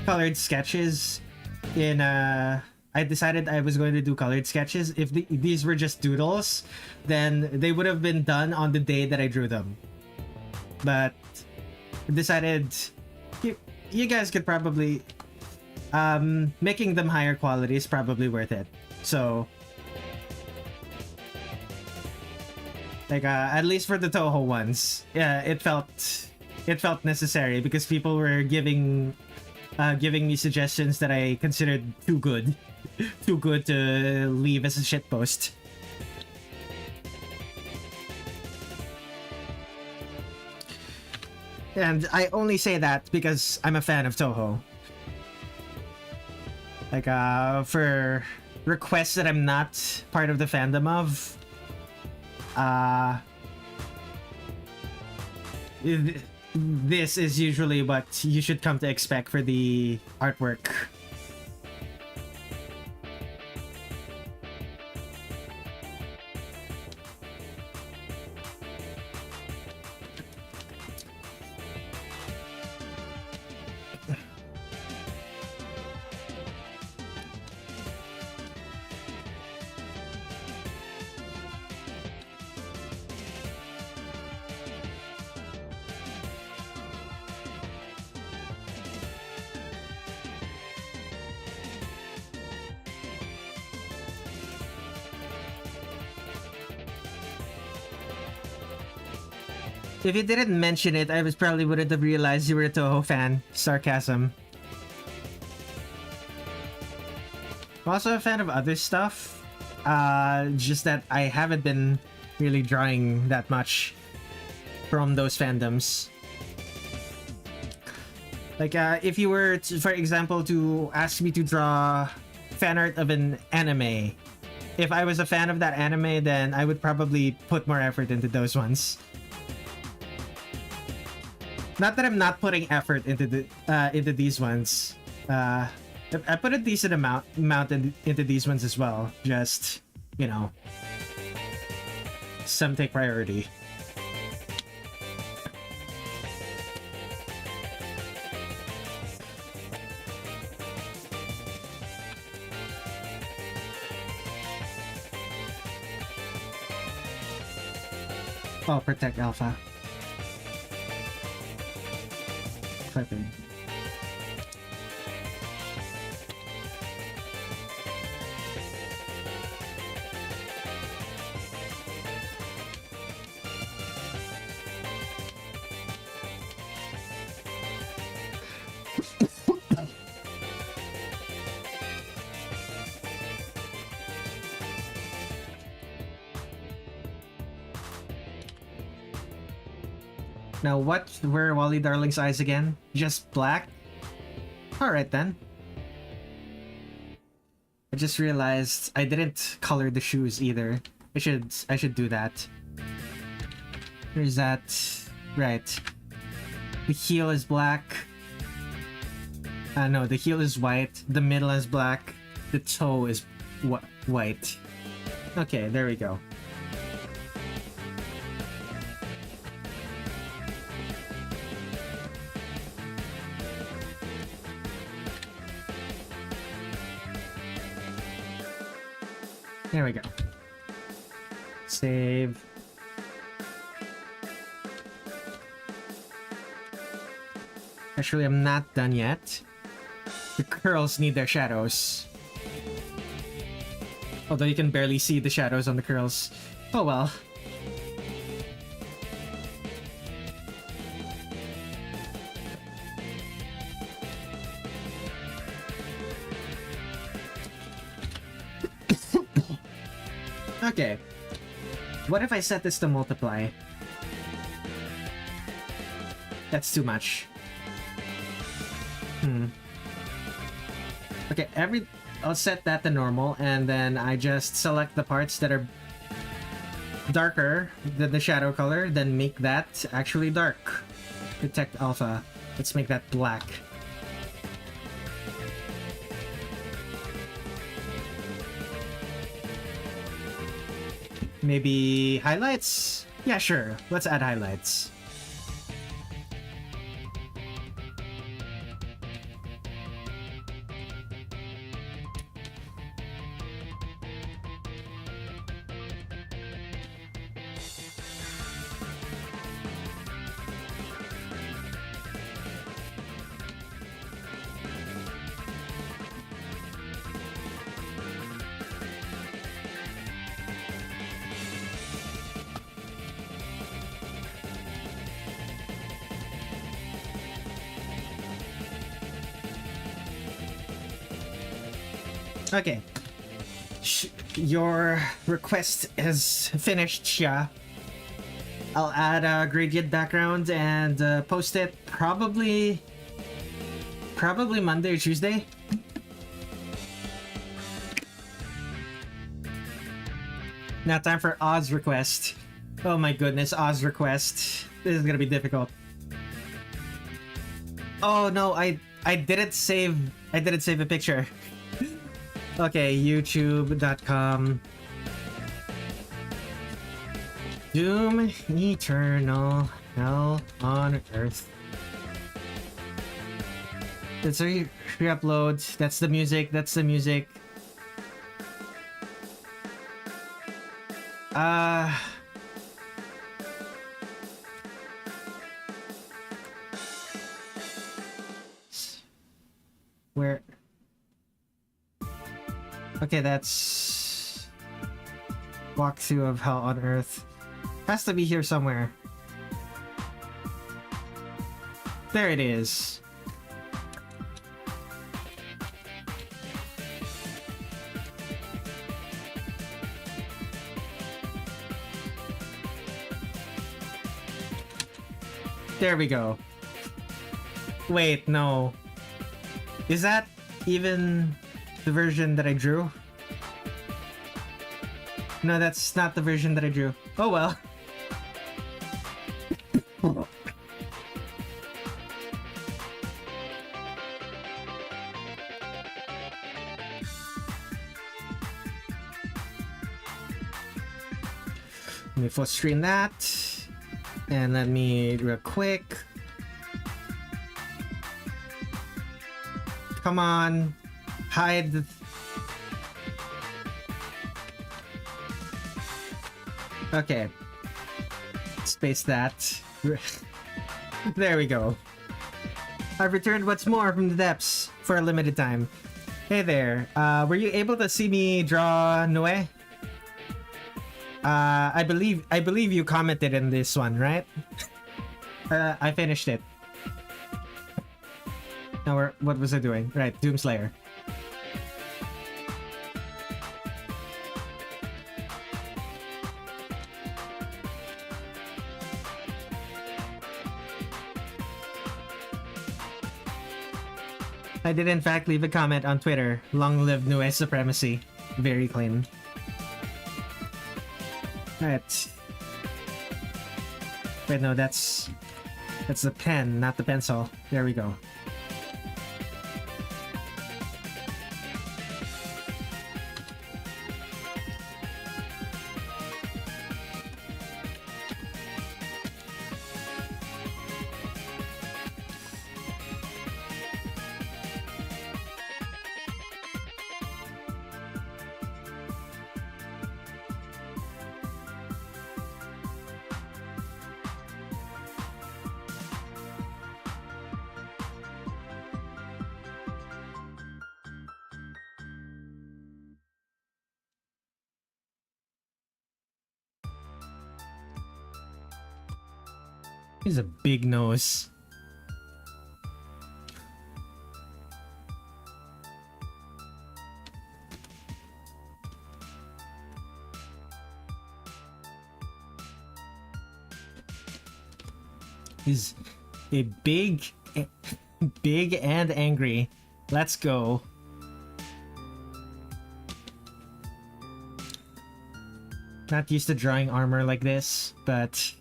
colored sketches in I decided I was going to do colored sketches. If these were just doodles, then they would have been done on the day that I drew them. But I decided you guys could probably making them higher quality is probably worth it. So like at least for the Touhou ones, yeah, it felt necessary because people were giving me suggestions that I considered too good to leave as a shitpost. And I only say that because I'm a fan of Touhou. Like for requests that I'm not part of the fandom of, this is usually what you should come to expect for the artwork. If you didn't mention it, I probably wouldn't have realized you were a Touhou fan. Sarcasm. I'm also a fan of other stuff. Just that I haven't been really drawing that much from those fandoms. Like, if you were, for example, to ask me to draw fan art of an anime, if I was a fan of that anime, then I would probably put more effort into those ones. Not that I'm not putting effort into these ones. I put a decent amount into these ones as well. Just, you know, some take priority. Oh, protect alpha. Clipping. Now what were Wally Darling's eyes again? Just black? Alright then. I just realized I didn't color the shoes either. I should do that. There's that. Right. The heel is black. No, the heel is white. The middle is black. The toe is white. Okay, there we go. There we go. Save. Actually, I'm not done yet. The curls need their shadows. Although you can barely see the shadows on the curls. Oh well. Okay. What if I set this to multiply? That's too much. Okay, I'll set that to normal, and then I just select the parts that are darker than the shadow color, then make that actually dark. Detect alpha. Let's make that black. Maybe highlights? Yeah, sure. Let's add highlights. Okay. Your request is finished, Xia. I'll add a gradient background and post it probably Monday or Tuesday. Now time for Oz request. Oh my goodness, Oz request. This is gonna be difficult. Oh no, I didn't save a picture. Okay, youtube.com. Doom Eternal Hell on Earth. That's a re-upload. That's the music. Where? Okay, that's walkthrough of Hell on Earth. Has to be here somewhere. There it is. There we go. Wait, no. Is that even the version that I drew? No, that's not the version that I drew. Oh well. Let me full screen that. And let me real quick. Come on. Hide. Okay. Space that. There we go. I've returned what's more from the depths for a limited time. Hey there. Were you able to see me draw Noe? I believe you commented in this one, right? I finished it. Now what was I doing? Right, Doomslayer. I did in fact leave a comment on Twitter. Long live Nue supremacy. Very clean. Alright. Wait, no, that's the pen, not the pencil. There we go. He's a big nose. is a big, big and angry. Let's go. Not used to drawing armor like this, but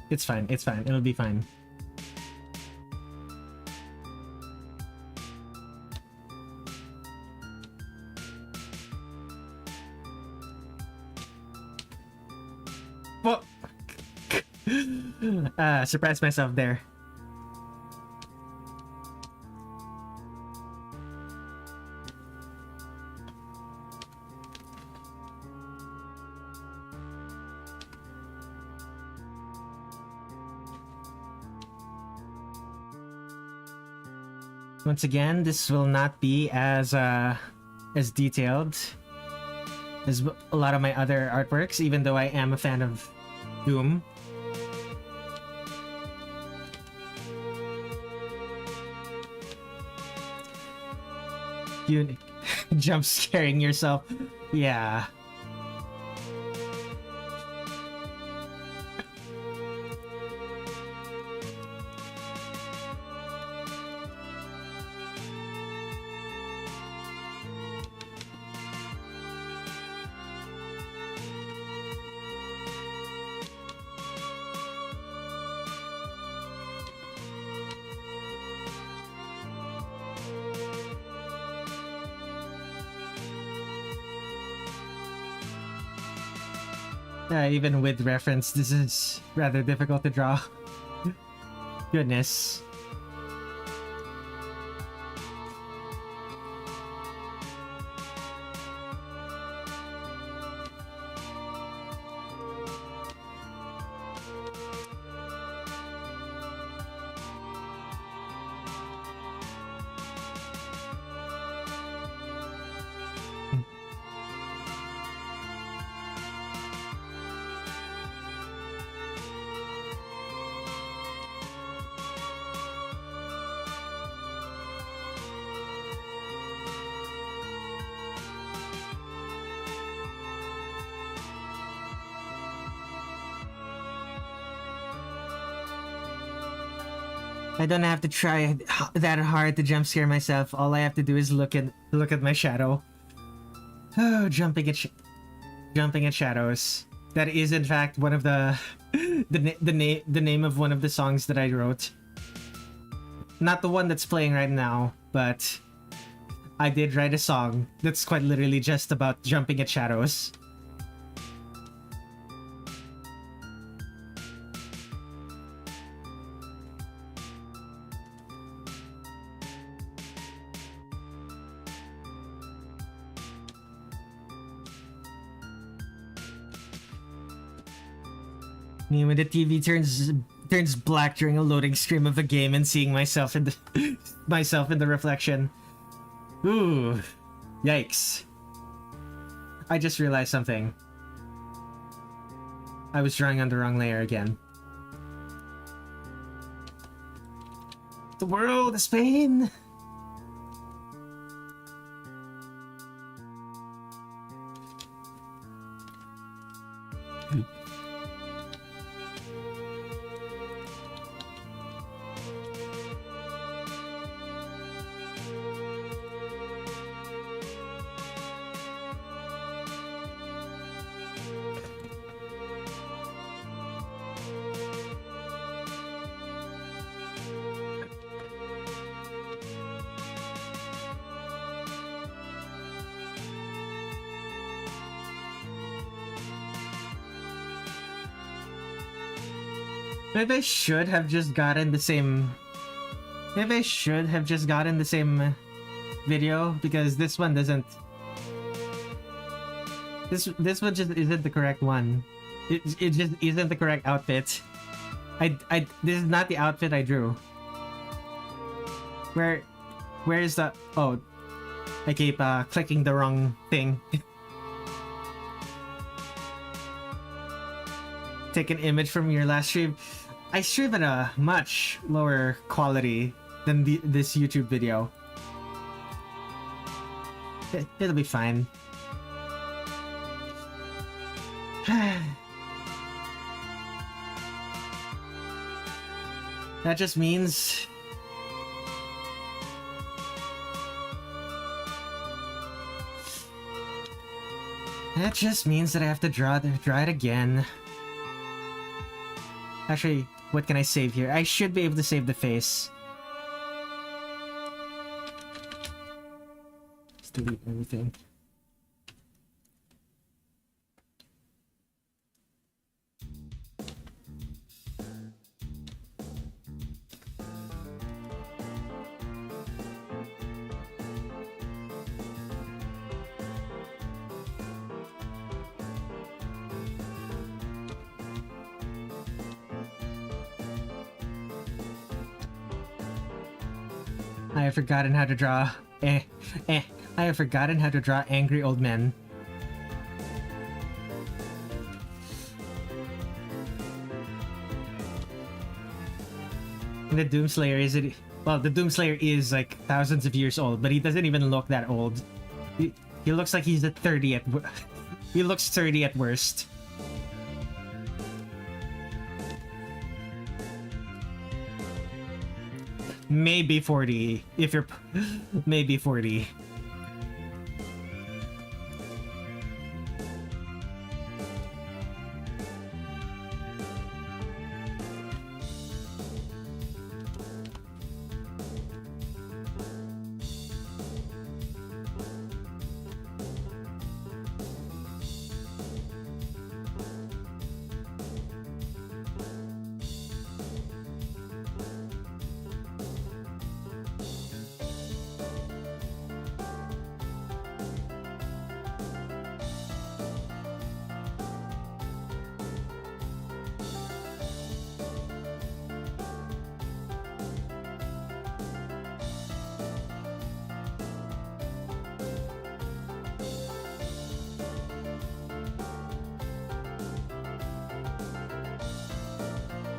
it's fine. It's fine. It'll be fine. Well, surprised myself there. Once again, this will not be as detailed as a lot of my other artworks, even though I am a fan of Doom. You jump scaring yourself. Yeah. Even with reference, this is rather difficult to draw. Goodness. I don't have to try that hard to jump scare myself. All I have to do is look at my shadow. Oh, jumping at shadows. That is in fact one of the the name of one of the songs that I wrote. Not the one that's playing right now, but I did write a song that's quite literally just about jumping at shadows. When the TV turns black during a loading screen of a game and seeing myself in the reflection. Ooh, yikes! I just realized something. I was drawing on the wrong layer again. The world is pain. Maybe I should have just gotten the same... Maybe I should have just gotten the same video, because this one doesn't... This one just isn't the correct one. It just isn't the correct outfit. This is not the outfit I drew. Where is the... Oh, I keep clicking the wrong thing. Take an image from your last stream. I stream at a much lower quality than this YouTube video. It'll be fine. That just means... That just means that I have to draw it again. Actually, what can I save here? I should be able to save the face. Let's delete everything. I have forgotten how to draw. I have forgotten how to draw angry old men. And the Doomslayer is it? Well, the Doomslayer is like thousands of years old, but he doesn't even look that old. He looks like he's at 30 at. He looks 30 at worst. Maybe 40, if you're... maybe 40.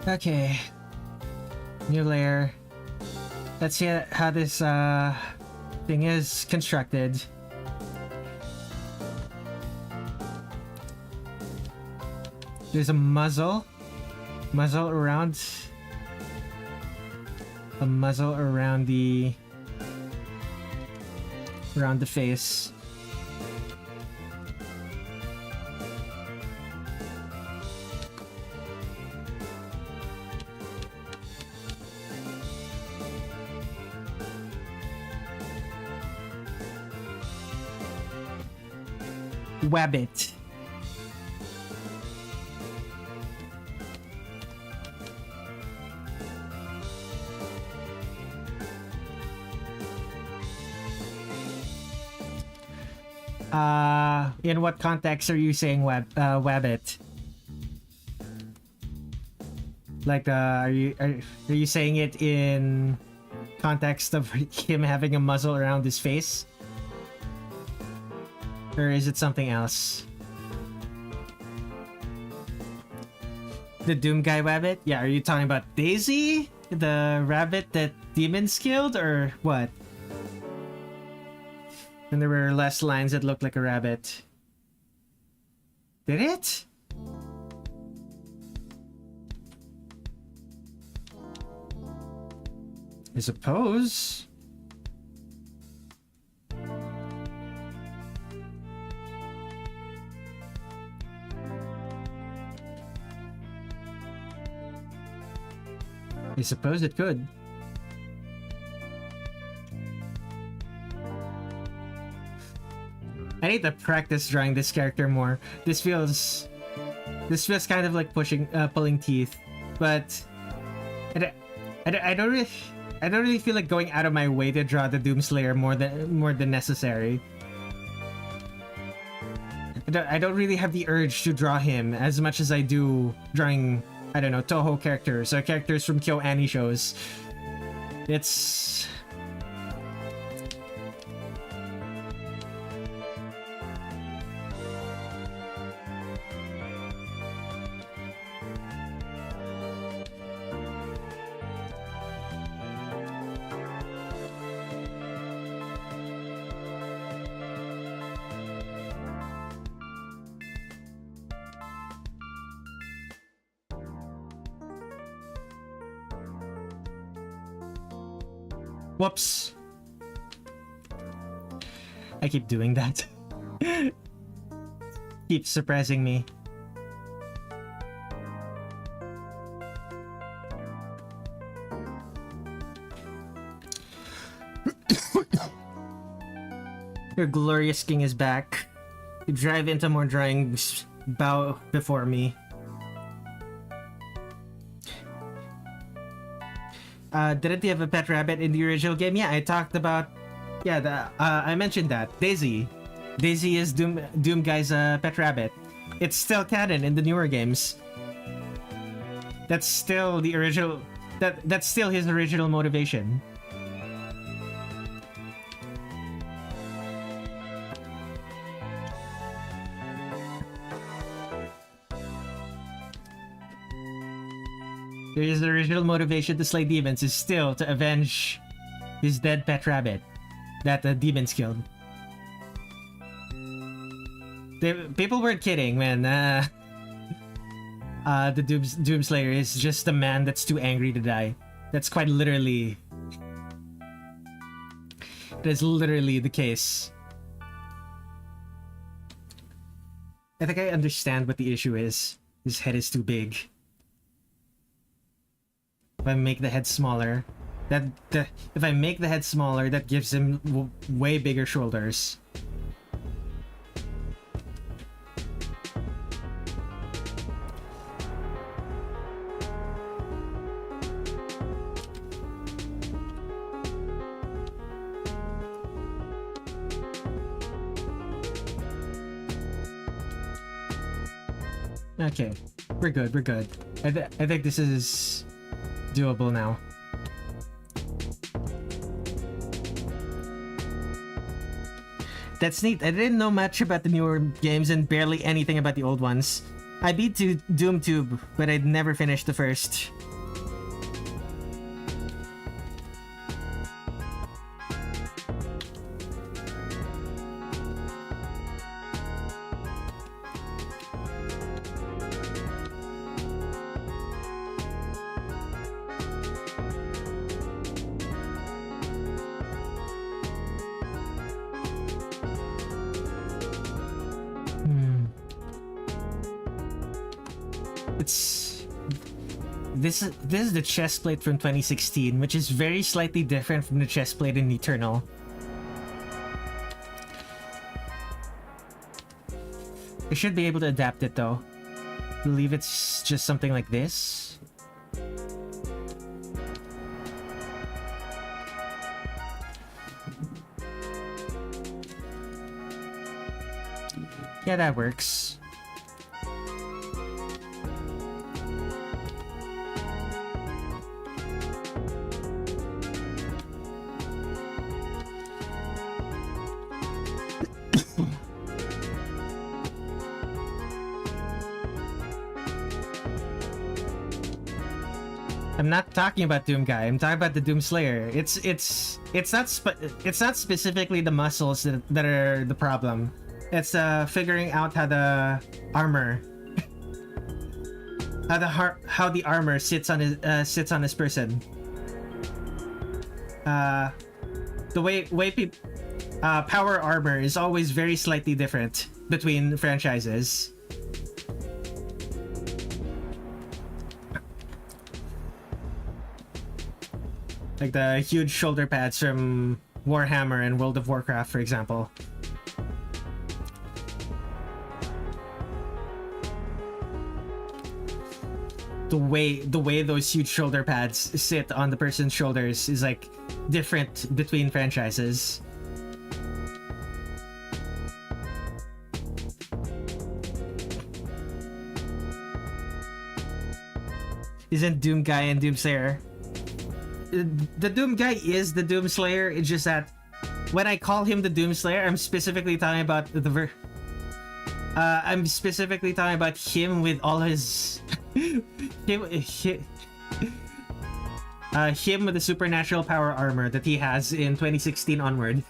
Okay. New layer. Let's see how this thing is constructed. There's a muzzle. Muzzle around. A muzzle around the face. Wabbit. In what context are you saying wabbit? Like, are you saying it in context of him having a muzzle around his face? Or is it something else? The Doom guy rabbit? Yeah, are you talking about Daisy? The rabbit that demons killed? Or what? And there were less lines that looked like a rabbit. Did it? I suppose. I suppose it could. I need to practice drawing this character more. This feels kind of like pulling teeth, but I don't really feel like going out of my way to draw the Doomslayer more than necessary. I don't really have the urge to draw him as much as I do drawing, I don't know, Touhou characters or characters from KyoAni shows. It's... Whoops. I keep doing that. Keep surprising me. Your glorious king is back. You drive into more drawings, bow before me. Didn't you have a pet rabbit in the original game? Yeah, I talked about... Yeah, I mentioned that. Daisy. Daisy is Doom Guy's pet rabbit. It's still canon in the newer games. That's still the original... That's still his original motivation. His original motivation to slay demons is still to avenge his dead pet rabbit that the demons killed. People weren't kidding when the Doomslayer is just a man that's too angry to die. That's quite literally... That is literally the case. I think I understand what the issue is. His head is too big. If I make the head smaller, if I make the head smaller, that gives him way bigger shoulders. Okay, we're good, we're good. I think this is doable now. That's neat. I didn't know much about the newer games and barely anything about the old ones. I beat DoomTube, but I'd never finished the first. This is the chest plate from 2016, which is very slightly different from the chest plate in Eternal. I should be able to adapt it though. I believe it's just something like this. Yeah, that works. I'm not talking about Doom Guy. I'm talking about the Doom Slayer. It's not specifically the muscles that are the problem. It's figuring out how the armor, how the armor sits on his person. The way power armor is always very slightly different between franchises. Like the huge shoulder pads from Warhammer and World of Warcraft, for example. The way those huge shoulder pads sit on the person's shoulders is like different between franchises. Isn't Doom Guy and Doomslayer? The Doom Guy is the Doomslayer. It's just that when I call him the Doomslayer, I'm specifically talking about I'm specifically talking about him with all his him with the supernatural power armor that he has in 2016 onward.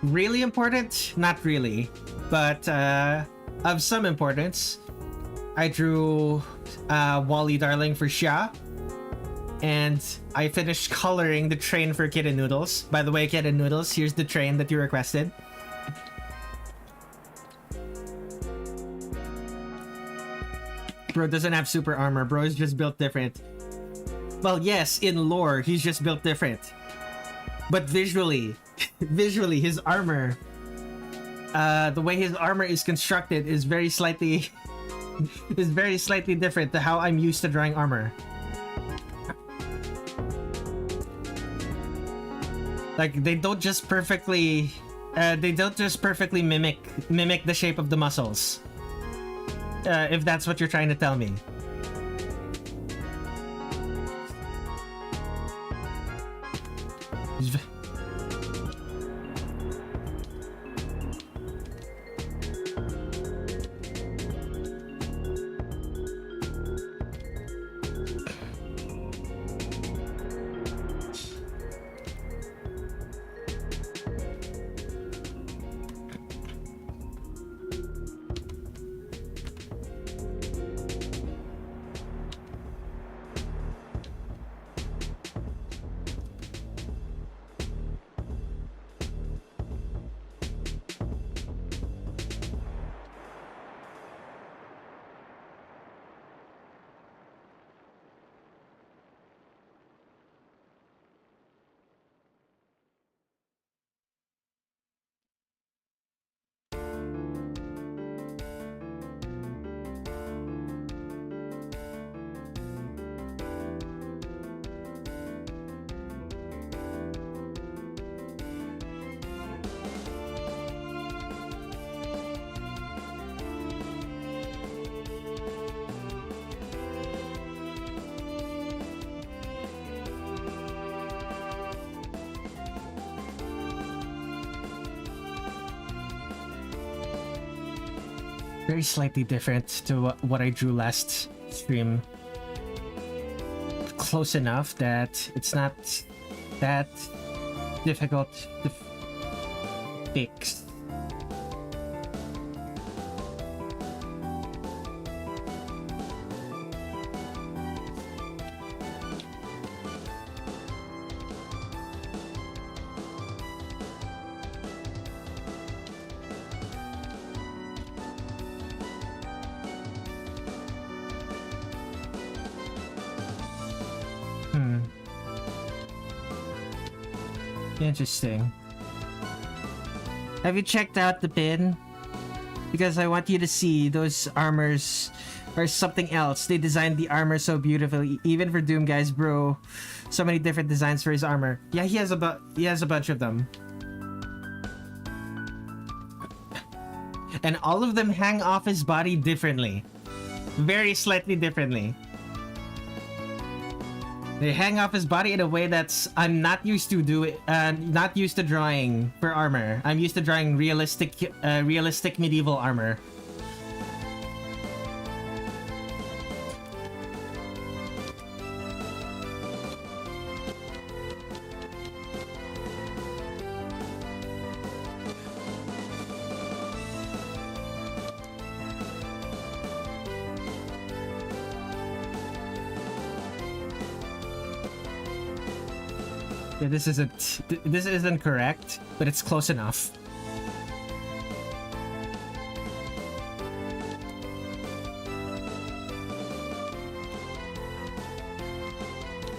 Really important? Not really. But of some importance, I drew Wally Darling for Xia. And I finished coloring the train for Kid and Noodles. By the way, Kid and Noodles, here's the train that you requested. Bro doesn't have super armor. Bro is just built different. Well, yes, in lore, he's just built different. But visually, his armor, the way his armor is constructed is very slightly, different to how I'm used to drawing armor. Like they don't just perfectly mimic the shape of the muscles. If that's what you're trying to tell me. Very slightly different to what I drew last stream. Close enough that it's not that difficult to fix. Interesting. Have you checked out the bin? Because I want you to see those armors are something else. They designed the armor so beautifully, even for Doom guys, bro. So many different designs for his armor. Yeah, he has a bunch of them. And all of them hang off his body differently. Very slightly differently. They hang off his body in a way that's I'm not used to not used to drawing for armor. I'm used to drawing realistic medieval armor. Yeah, this isn't correct, but it's close enough.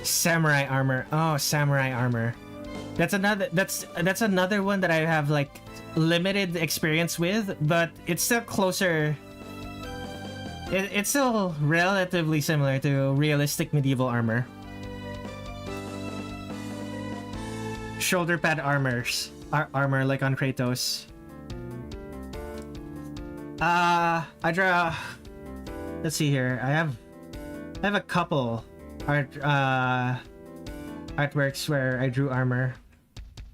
Samurai armor. Oh, samurai armor. That's another one that I have like limited experience with, but it's still closer. It's still relatively similar to realistic medieval armor. Shoulder pad armor like on Kratos. I draw. Let's see here. I have a couple artworks where I drew armor.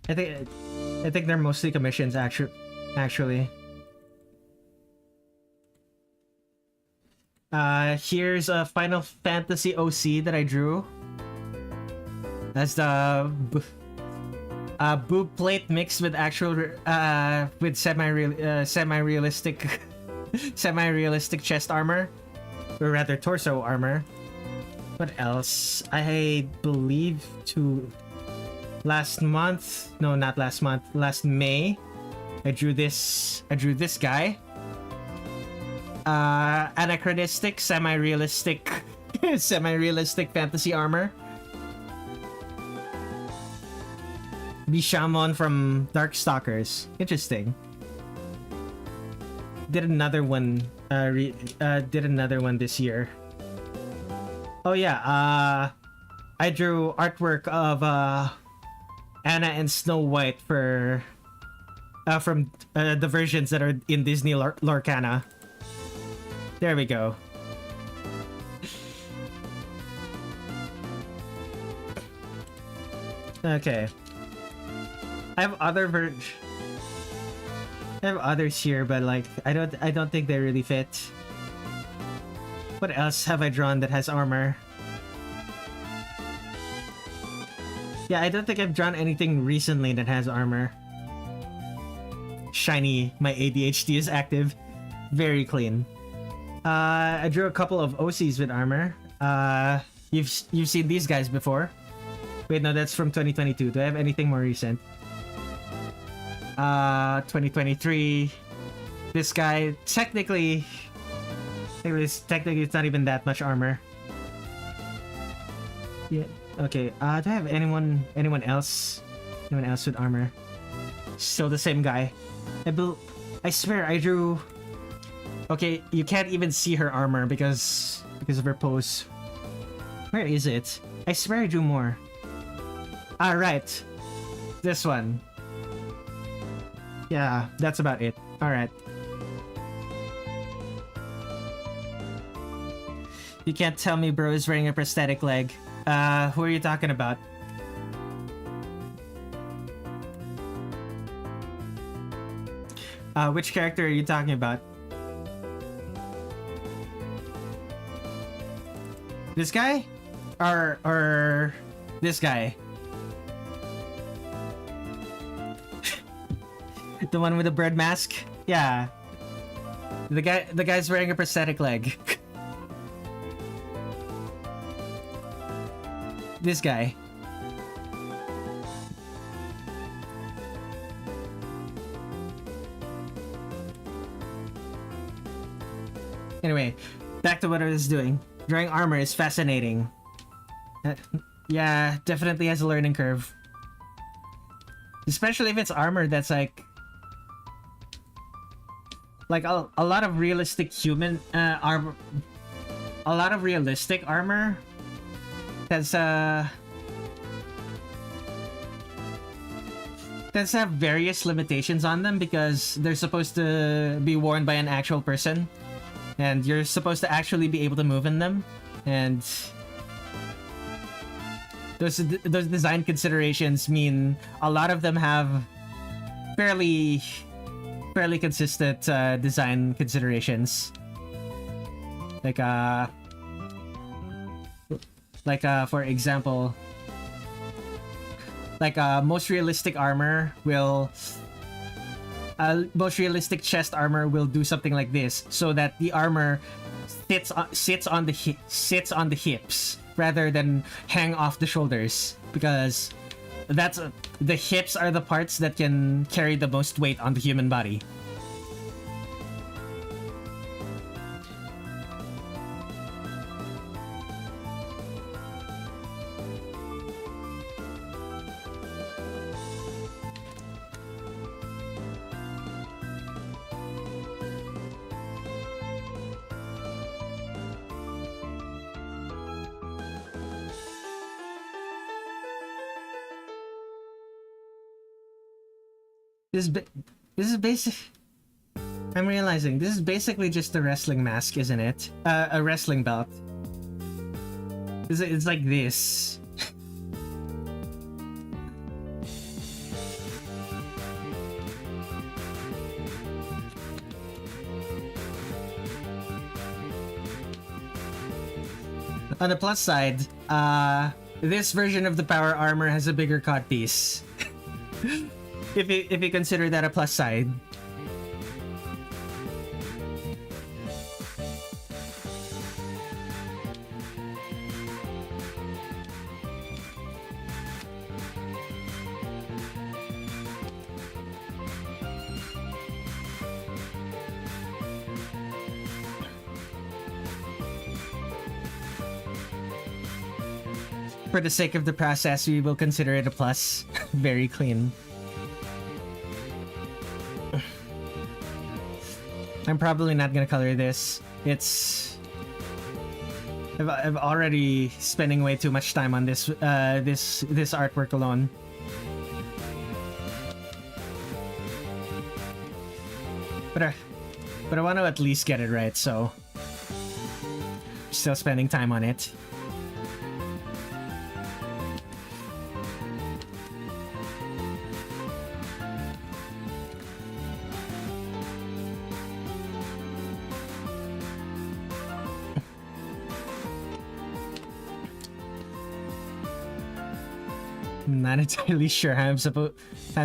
I think they're mostly commissions actually. Here's a Final Fantasy OC that I drew. That's the Boob plate mixed with actual with semi-realistic semi-realistic chest armor, or rather torso armor. What else? I believe last month, no, not last month, last May, I drew this guy. Anachronistic semi-realistic semi-realistic fantasy armor. Bishamon from Darkstalkers. Interesting. Did another one this year. Oh yeah, I drew artwork of Anna and Snow White for from the versions that are in Disney Lorcana. There we go. Okay. I have others here, but like I don't think they really fit. What else have I drawn that has armor? Yeah, I don't think I've drawn anything recently that has armor. Shiny, my ADHD is active. Very clean. I drew a couple of OCs with armor. You've seen these guys before. Wait, no, that's from 2022. Do I have anything more recent? 2023. This guy, technically it's not even that much armor. Yeah. Okay. Do I have anyone else with armor? Still the same guy. I swear I drew. Okay, you can't even see her armor because of her pose. Where is it? I swear I drew more. Ah, right. This one. Yeah, that's about it. Alright. You can't tell me bro is wearing a prosthetic leg. Who are you talking about? Which character are you talking about? This guy? Or this guy? The one with the bird mask? Yeah. The guy's wearing a prosthetic leg. This guy. Anyway, back to what I was doing. Drawing armor is fascinating. Yeah, definitely has a learning curve. Especially if it's armor that's like a lot of realistic human armor. A lot of realistic armor that's have various limitations on them because they're supposed to be worn by an actual person, and you're supposed to actually be able to move in them, and those design considerations mean a lot of them have fairly consistent design considerations. For example, most realistic armor will most realistic chest armor will do something like this, so that the armor sits on the hips rather than hang off the shoulders, because the hips are the parts that can carry the most weight on the human body. This is basic. I'm realizing this is basically just a wrestling mask, isn't it? A wrestling belt. It's like this. On the plus side, this version of the power armor has a bigger codpiece. if you consider that a plus side. For the sake of the process, we will consider it a plus. Very clean. I'm probably not gonna color this. It's... I've already spending way too much time on this this artwork alone. But I want to at least get it right, so still spending time on it. I'm not entirely sure how I'm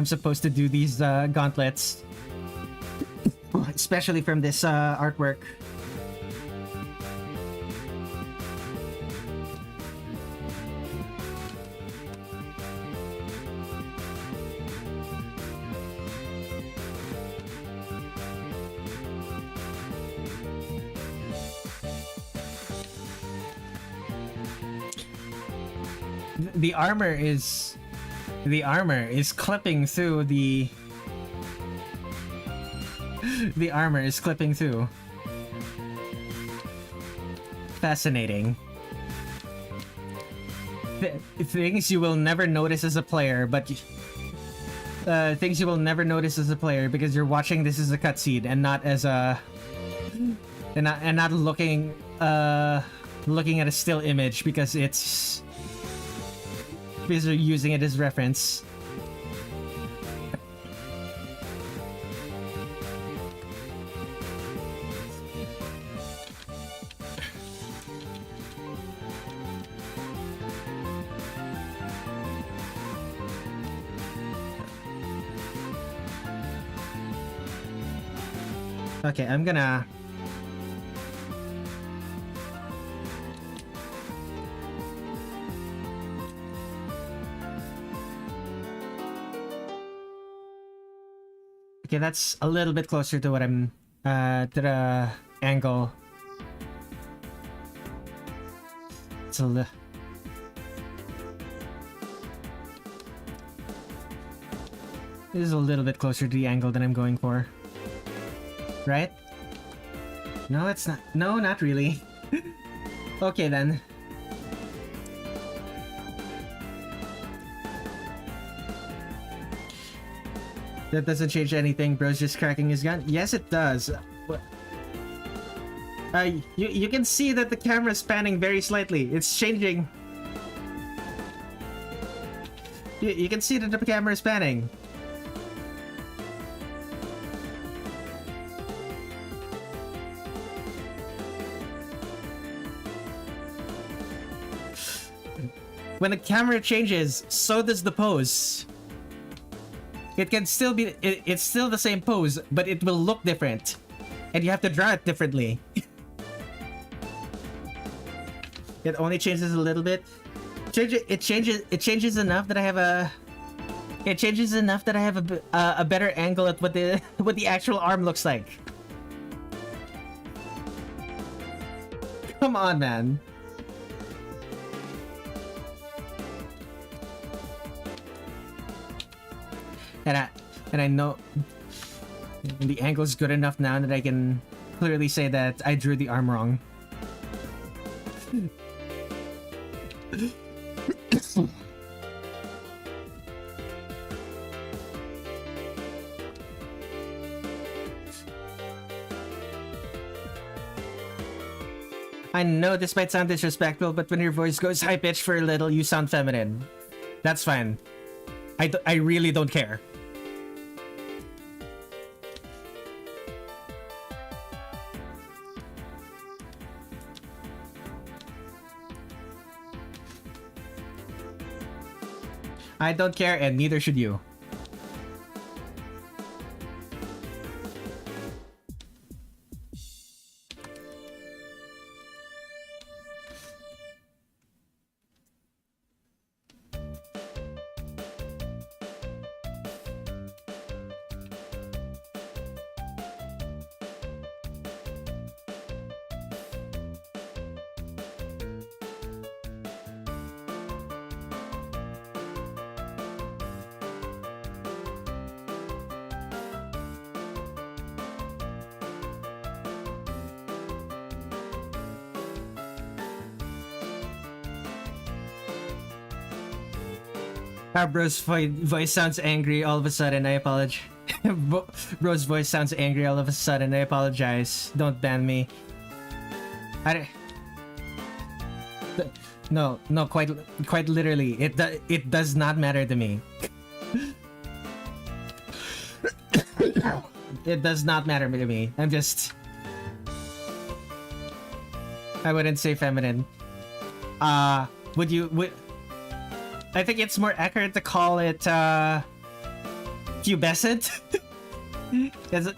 supposed to do these gauntlets, especially from this artwork. The armor is clipping through the armor is clipping through. Fascinating. Things you will never notice as a player, but things you will never notice as a player because you're watching this as a cutscene and not as a and not looking looking at a still image because you're using it as reference. Okay, I'm gonna... Okay, that's a little bit closer to what I'm, to the angle. It's a This is a little bit closer to the angle than I'm going for. Right? No, it's not. No, not really. Okay, then. That doesn't change anything. Bro's just cracking his gun. Yes, it does. You can see that the camera's panning very slightly. It's changing. You can see that the camera is panning. When the camera changes, so does the pose. It can still be, it's still the same pose, but it will look different. And you have to draw it differently. It only changes a little bit. It changes enough that I have a... It changes enough that I have a better angle at what the actual arm looks like. Come on, man. And I know the angle is good enough now that I can clearly say that I drew the arm wrong. I know this might sound disrespectful, but when your voice goes high-pitched for a little, you sound feminine. That's fine. I really don't care. I don't care, and neither should you. Voice sounds angry all of a sudden. I apologize. Bro's voice sounds angry all of a sudden. I apologize. Don't ban me. No, quite literally. It does not matter to me. It does not matter to me. I wouldn't say feminine. Would I think it's more accurate to call it pubescent. Is it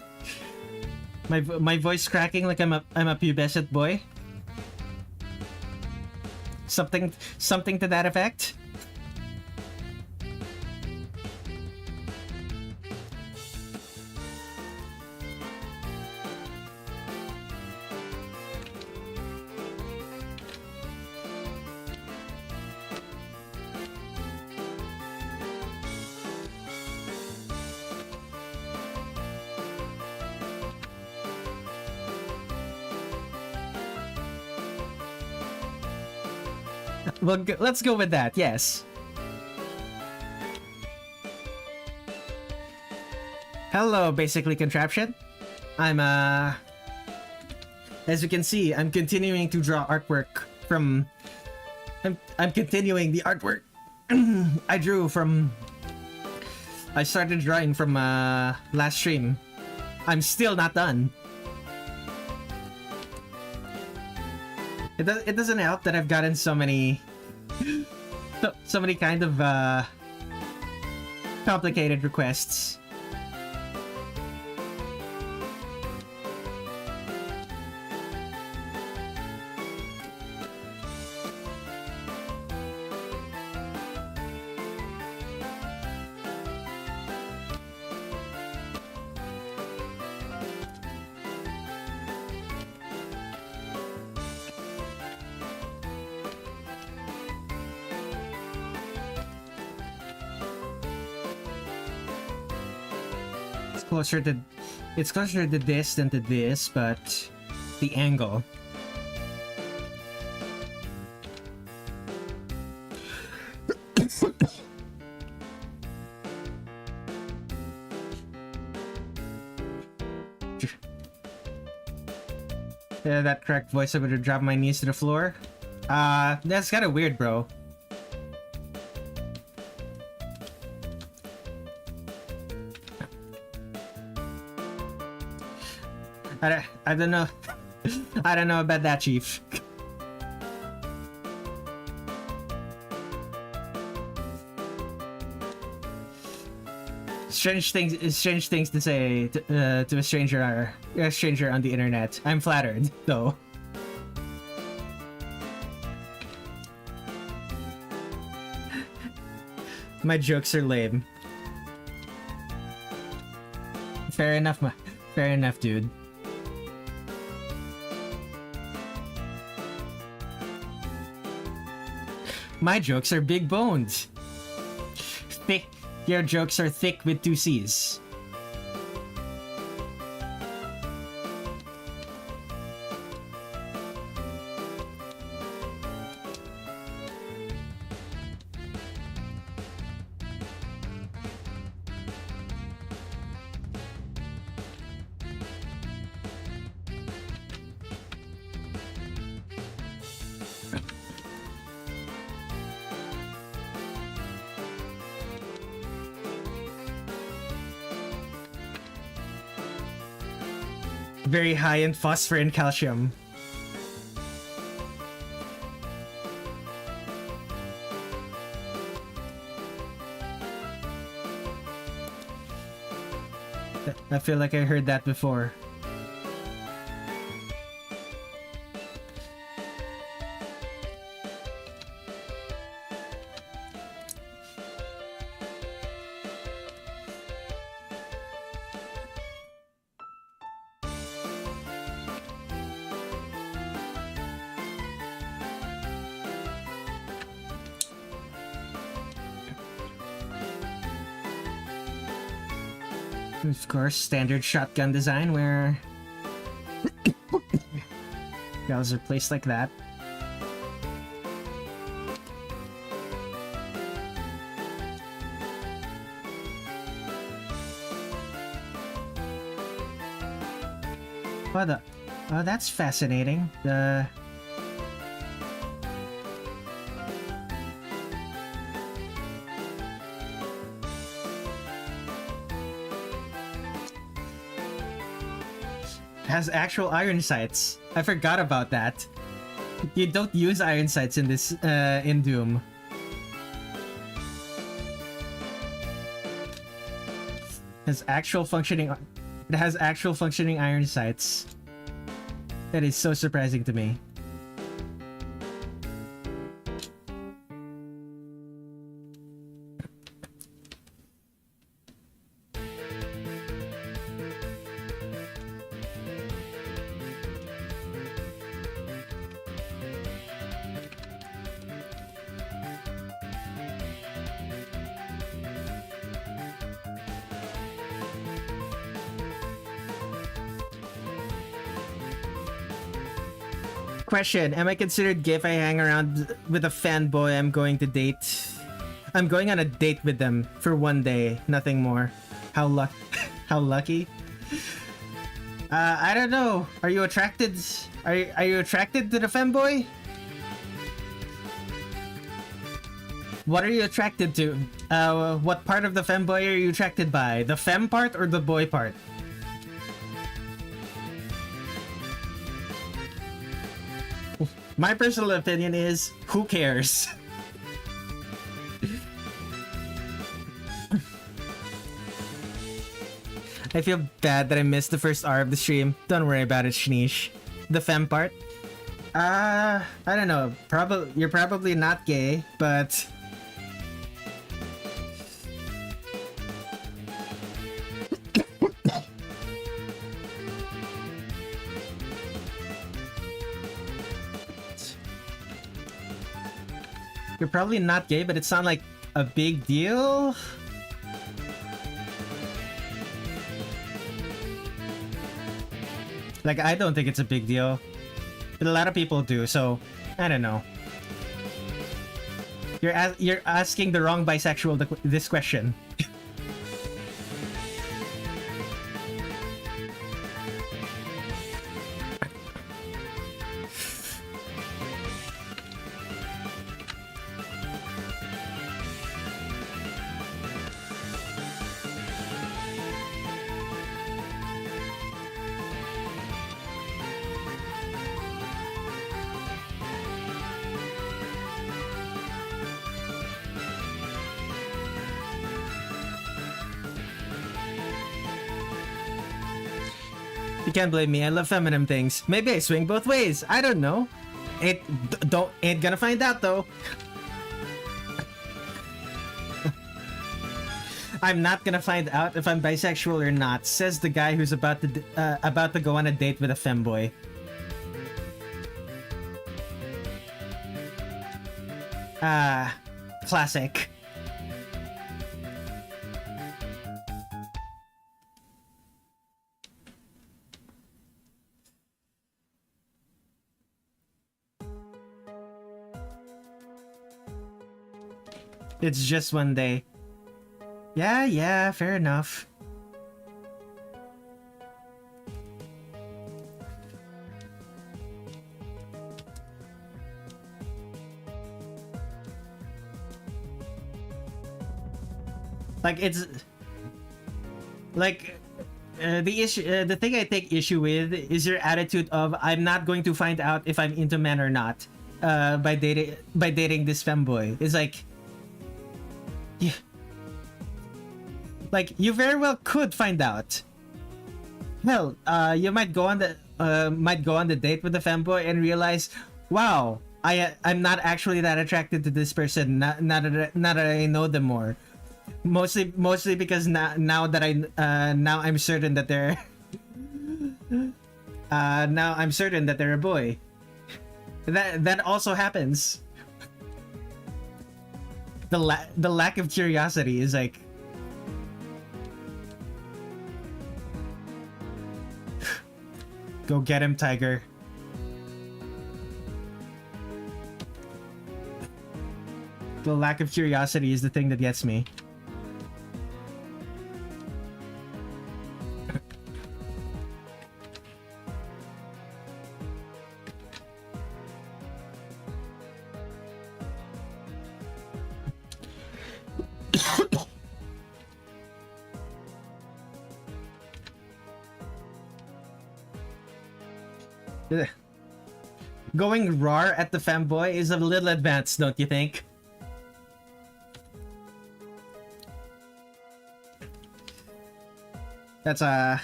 my voice cracking like I'm a pubescent boy? Something to that effect. Well, let's go with that, yes. Hello, basically contraption. As you can see, I'm continuing to draw artwork from... I'm continuing the artwork I drew from... I started drawing from last stream. I'm still not done. It doesn't help that I've gotten so many kind of complicated requests. It's closer to this than to this, but the angle. Yeah, that correct voice, I'm gonna drop my knees to the floor. That's kind of weird, bro. I don't know. I don't know about that, Chief. Strange things to say to a stranger on the internet. I'm flattered, though. My jokes are lame. Fair enough, dude. My jokes are big boned. Thick. Your jokes are thick with 2 C's. Very high in phosphorus and calcium. I feel like I heard that before. Of course, standard shotgun design where guns are placed like that. about the... Oh, that's fascinating. The... Has actual iron sights. I forgot about that. You don't use iron sights in this, in Doom. Has actual functioning... It has actual functioning iron sights. That is so surprising to me. Question, am I considered gay if I hang around with a fanboy I'm going to date? I'm going on a date with them for one day, nothing more. How lucky? I don't know. Are you attracted? Are you attracted to the femboy? What are you attracted to? What part of the femboy are you attracted by? The fem part or the boy part? My personal opinion is, who cares? I feel bad that I missed the first hour of the stream. Don't worry about it, Shneesh. The femme part? I don't know. You're probably not gay, but... You're probably not gay, but it's not like a big deal. Like, I don't think it's a big deal, but a lot of people do, so I don't know. You're asking the wrong bisexual this question. You can't blame me. I love feminine things. Maybe I swing both ways. I don't know. Ain't gonna find out though. I'm not gonna find out if I'm bisexual or not, says the guy who's about to go on a date with a femboy. Classic. It's just one day. Yeah, fair enough. Like, it's... Like, the thing I take issue with is your attitude of, I'm not going to find out if I'm into men or not by dating this femboy. It's like... Yeah. Like, you very well could find out. Hell, you might go on the date with the femboy and realize, wow, I'm not actually that attracted to this person. Not that I know them more. Mostly because now I'm certain that they're now I'm certain that they're a boy. That also happens. The lack of curiosity is like... Go get him, Tiger. The lack of curiosity is the thing that gets me. Going raw at the femboy is a little advanced, don't you think? That's a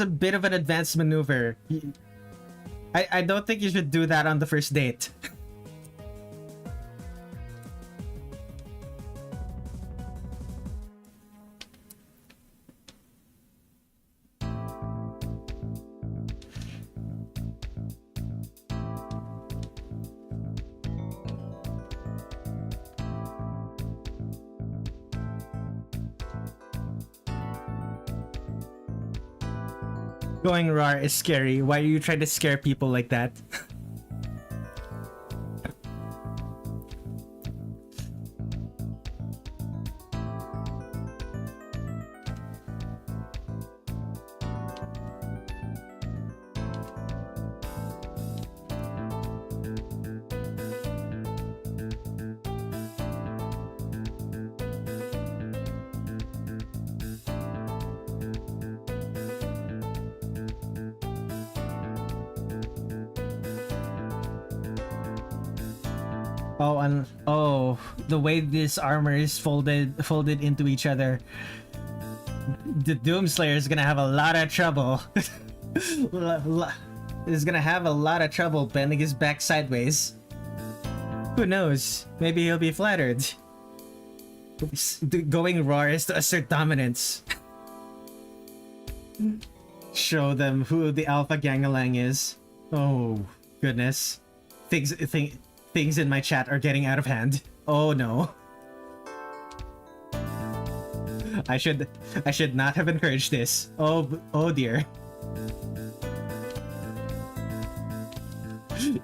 bit of an advanced maneuver. I don't think you should do that on the first date. Going raw is scary. Why are you trying to scare people like that? Oh, the way this armor is folded into each other. The Doomslayer is gonna have a lot of trouble. Is gonna have a lot of trouble bending his back sideways. Who knows? Maybe he'll be flattered. Going raw is to assert dominance. Show them who the alpha gangalang is. Oh, goodness. Things in my chat are getting out of hand. Oh no. I should not have encouraged this. Oh dear.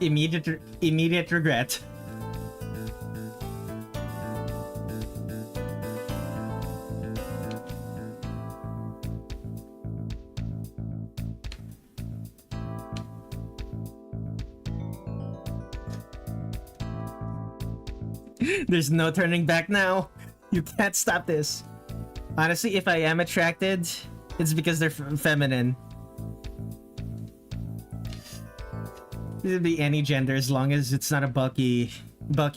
Immediate regret. There's no turning back now. You can't stop this. Honestly, if I am attracted, it's because they're feminine. It could be any gender as long as it's not a bulky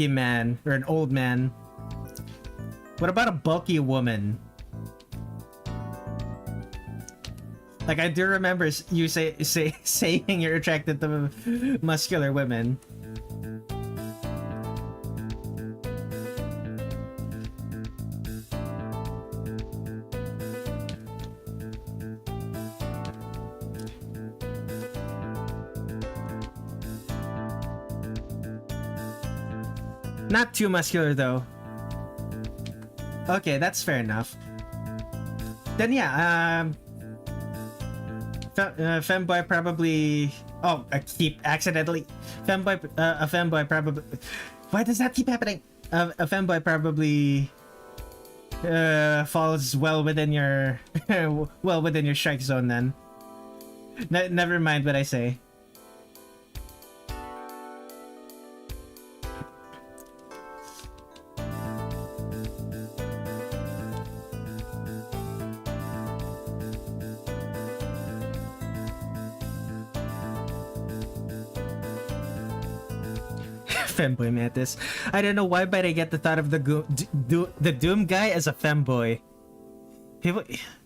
man or an old man. What about a bulky woman? Like, I do remember you saying you're attracted to muscular women. Not too muscular though. Okay, that's fair enough. Then yeah, femboy probably. Oh, I keep accidentally. A femboy probably. Why does that keep happening? A femboy probably falls well within your strike zone. Then. Never mind what I say. Femboy Mantis. I don't know why, but I get the thought of the Doom guy as a femboy.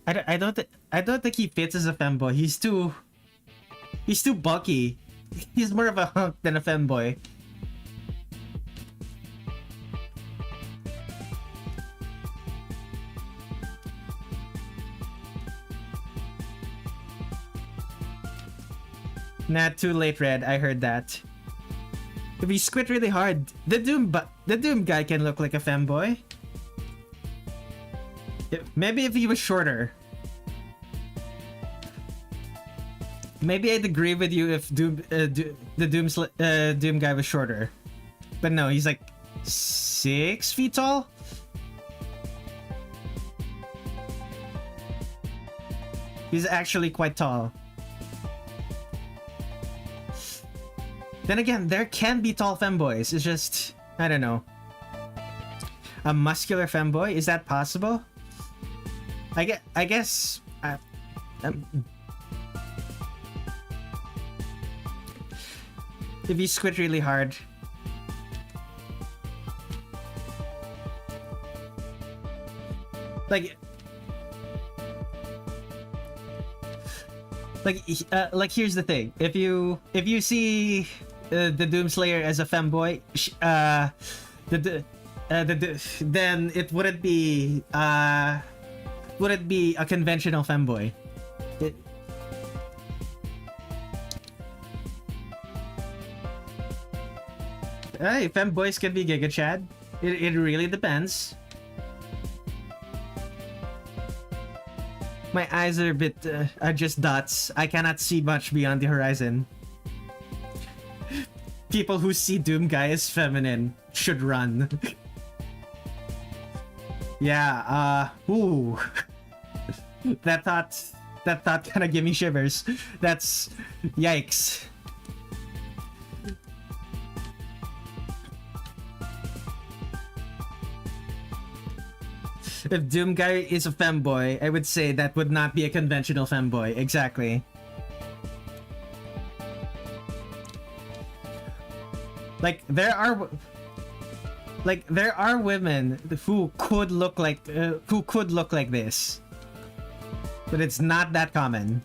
I don't think he fits as a femboy. He's too bulky. He's more of a hunk than a femboy. Not too late, Red. I heard that. If you squint really hard, the Doom guy can look like a femboy. Maybe if he was shorter. Maybe I'd agree with you if the Doom guy was shorter. But no, he's like 6 feet tall. He's actually quite tall. Then again, there can be tall femboys. It's just, I don't know. A muscular femboy? Is that possible? I guess. Um, if you squint really hard. Like here's the thing. If you see the Doomslayer as a femboy, then it wouldn't be a conventional femboy. Hey, femboys can be Giga Chad. It really depends. My eyes are a bit are just dots. I cannot see much beyond the horizon. People who see Doom Guy as feminine should run. Yeah, ooh. That thought kind of gave me shivers. That's yikes. If Doom Guy is a femboy, I would say that would not be a conventional femboy. Exactly. Like there are women who could look like this, but it's not that common.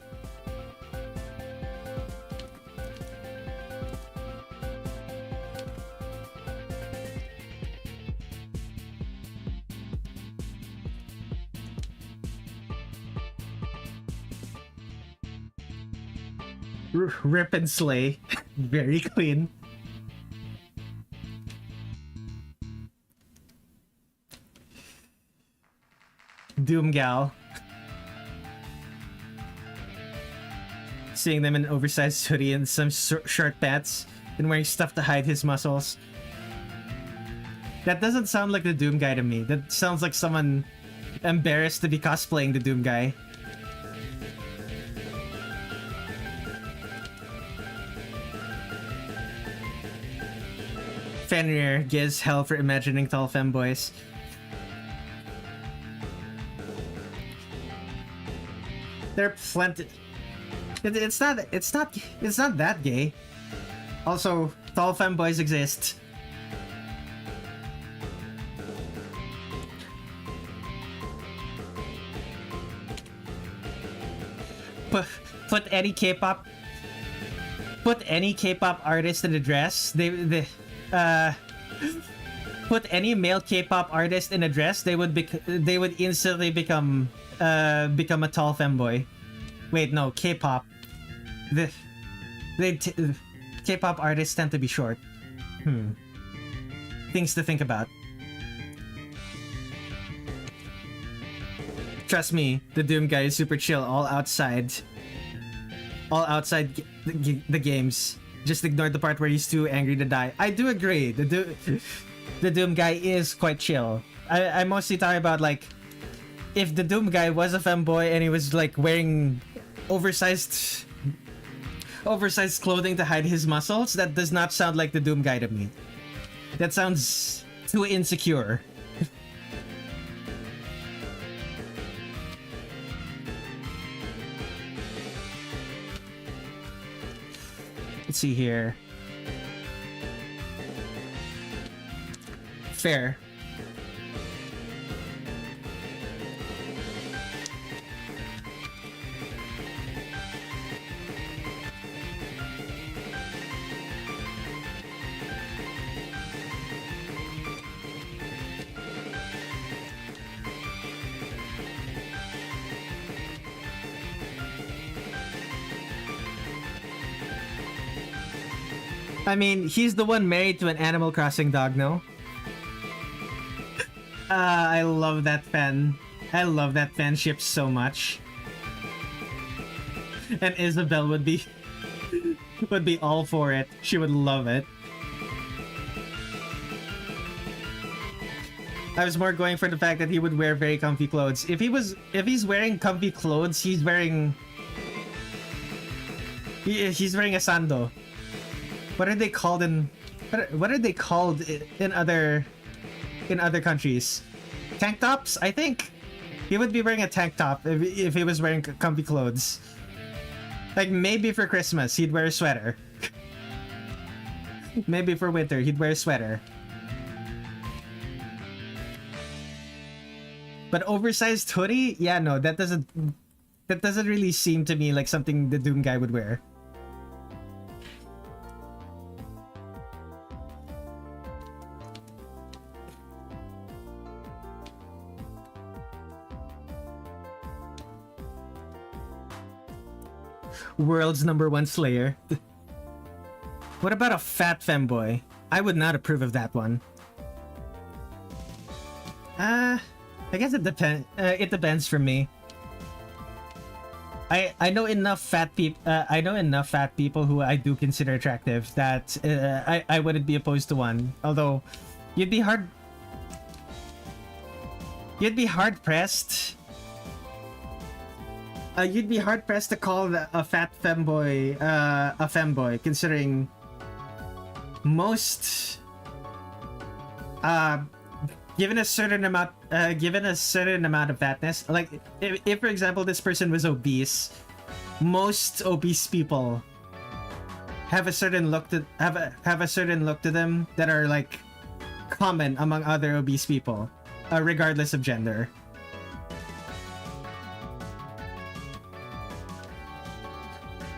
Rip and slay. Very clean. Doom Gal. Seeing them in an oversized hoodie and some short pants and wearing stuff to hide his muscles. That doesn't sound like the Doom Guy to me. That sounds like someone embarrassed to be cosplaying the Doom Guy. Fenrir gives hell for imagining tall femboys. There are plenty. It's not that gay. Also, tall femboys exist. Put any K-pop artist in a dress. Put any male K-pop artist in a dress. They would instantly become a tall femboy. Wait, no, K-pop. K-pop artists tend to be short. Things to think about. Trust me, the Doom Guy is super chill. All outside the games. Just ignore the part where he's too angry to die. I do agree. The Doom Guy is quite chill. I mostly talk about like if the Doom Guy was a femboy and he was like wearing oversized clothing to hide his muscles, that does not sound like the Doom Guy to me. That sounds too insecure. Let's see here. Fair. I mean, he's the one married to an Animal Crossing dog, no? I love that fan. I love that fanship so much. And Isabelle would be all for it. She would love it. I was more going for the fact that he would wear very comfy clothes. If he's wearing comfy clothes, he's wearing a sando. What are they called in other in other countries? Tank tops? I think he would be wearing a tank top if he was wearing comfy clothes. Like, maybe for Christmas, he'd wear a sweater. Maybe for winter, he'd wear a sweater. But oversized hoodie? Yeah, no, that doesn't really seem to me like something the Doom guy would wear. World's #1 slayer. What about a fat femboy? I would not approve of that one. I guess it depends for me. I know enough fat people. I know enough fat people who I do consider attractive that I wouldn't be opposed to one. Although, you'd be hard pressed. You'd be hard pressed to call a fat femboy a femboy, considering most given a certain amount of fatness, like if for example this person was obese, most obese people have a certain look to them that are like common among other obese people, regardless of gender.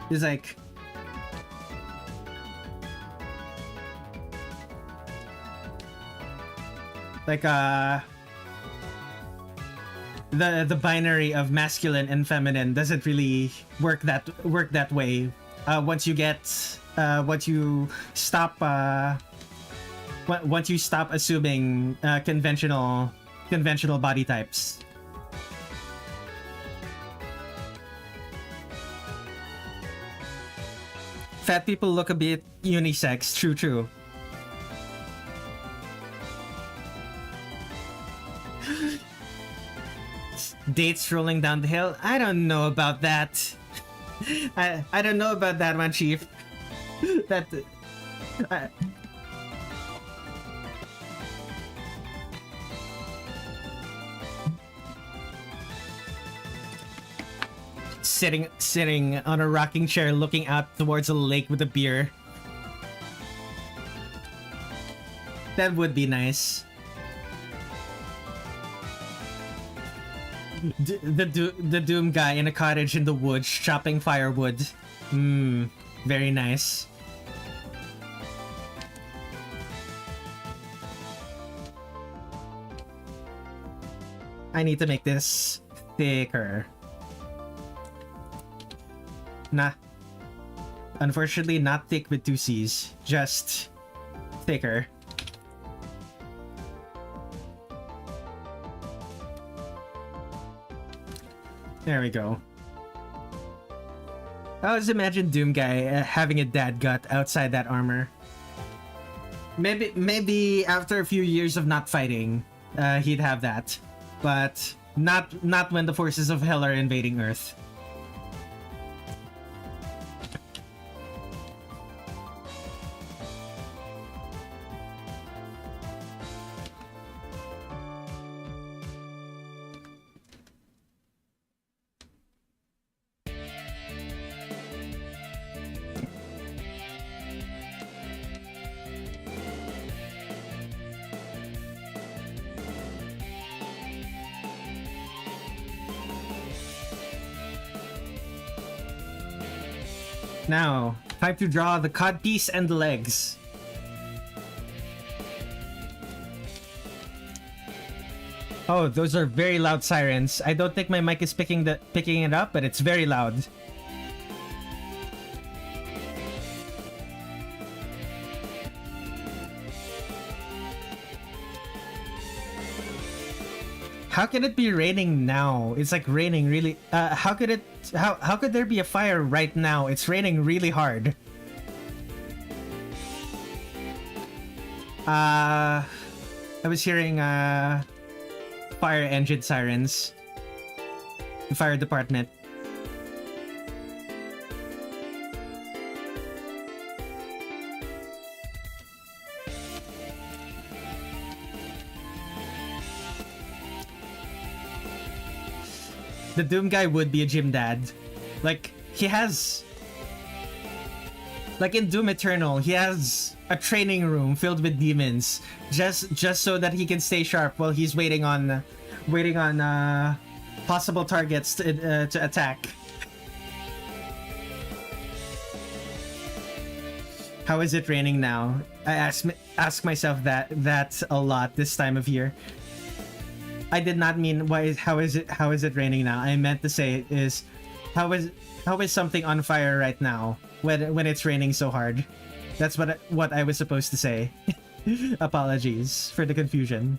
It's like the binary of masculine and feminine doesn't really work that way. Once you stop assuming conventional body types. Fat people look a bit unisex. True. Dates rolling down the hill? I don't know about that. I don't know about that one, Chief. That... Sitting on a rocking chair looking out towards a lake with a beer. That would be nice. The Doom guy in a cottage in the woods chopping firewood. Very nice. I need to make this thicker. Nah. Unfortunately, not thick with 2 C's. Just thicker. There we go. I always imagine Doom guy having a dad gut outside that armor. Maybe after a few years of not fighting, he'd have that. But not when the forces of hell are invading Earth. Now, time to draw the codpiece and the legs. Oh, those are very loud sirens. I don't think my mic is picking it up, but it's very loud. How can it be raining now? It's like raining really... how could there be a fire right now? It's raining really hard. I was hearing fire engine sirens. The fire department. The Doom guy would be a gym dad. Like, he has... Like in Doom Eternal, he has a training room filled with demons just so that he can stay sharp while he's waiting on possible targets to attack. How is it raining now? I ask myself that a lot this time of year. I did not mean how is it raining now? I meant to say is how is something on fire right now when it's raining so hard? That's what I was supposed to say. Apologies for the confusion.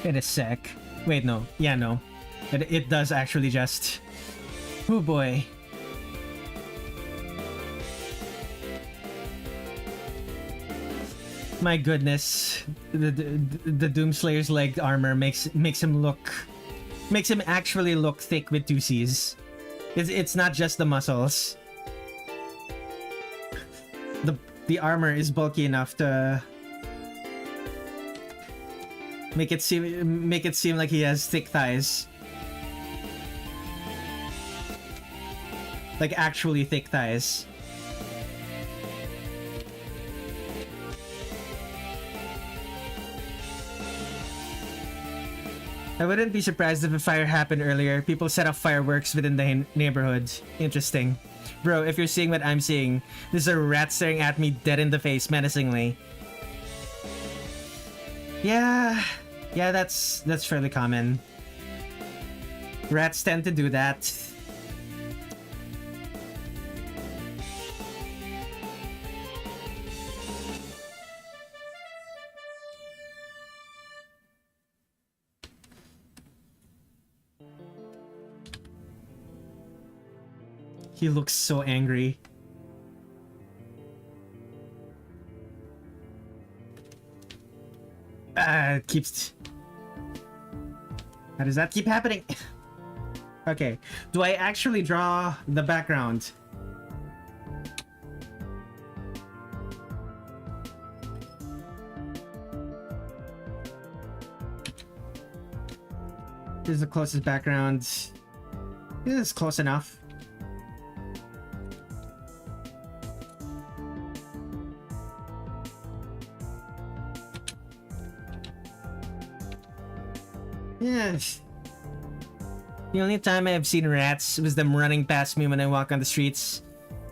In a sec. Wait, no. Yeah, no. It does actually just... Oh boy. My goodness. The Doomslayer's leg armor makes him actually look thick with two C's. It's not just the muscles. The armor is bulky enough to make it seem like he has thick thighs. Like actually thick thighs. I wouldn't be surprised if a fire happened earlier. People set off fireworks within the neighborhood. Interesting. Bro, if you're seeing what I'm seeing, there's a rat staring at me dead in the face menacingly. Yeah, that's fairly common. Rats tend to do that. He looks so angry. It keeps... How does that keep happening? Okay, do I actually draw the background? This is the closest background. This is close enough. Yes. The only time I have seen rats was them running past me when I walk on the streets.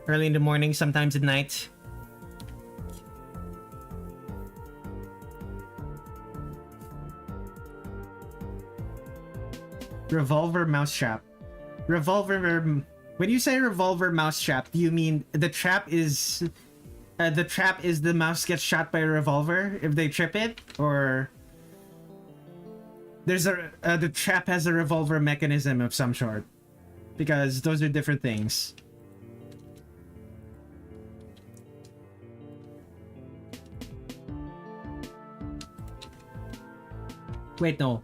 Early in the morning, sometimes at night. Revolver mousetrap. Revolver... When you say revolver mousetrap, do you mean the trap is... the mouse gets shot by a revolver if they trip it? Or... There's the trap has a revolver mechanism of some sort. Because those are different things. Wait, no.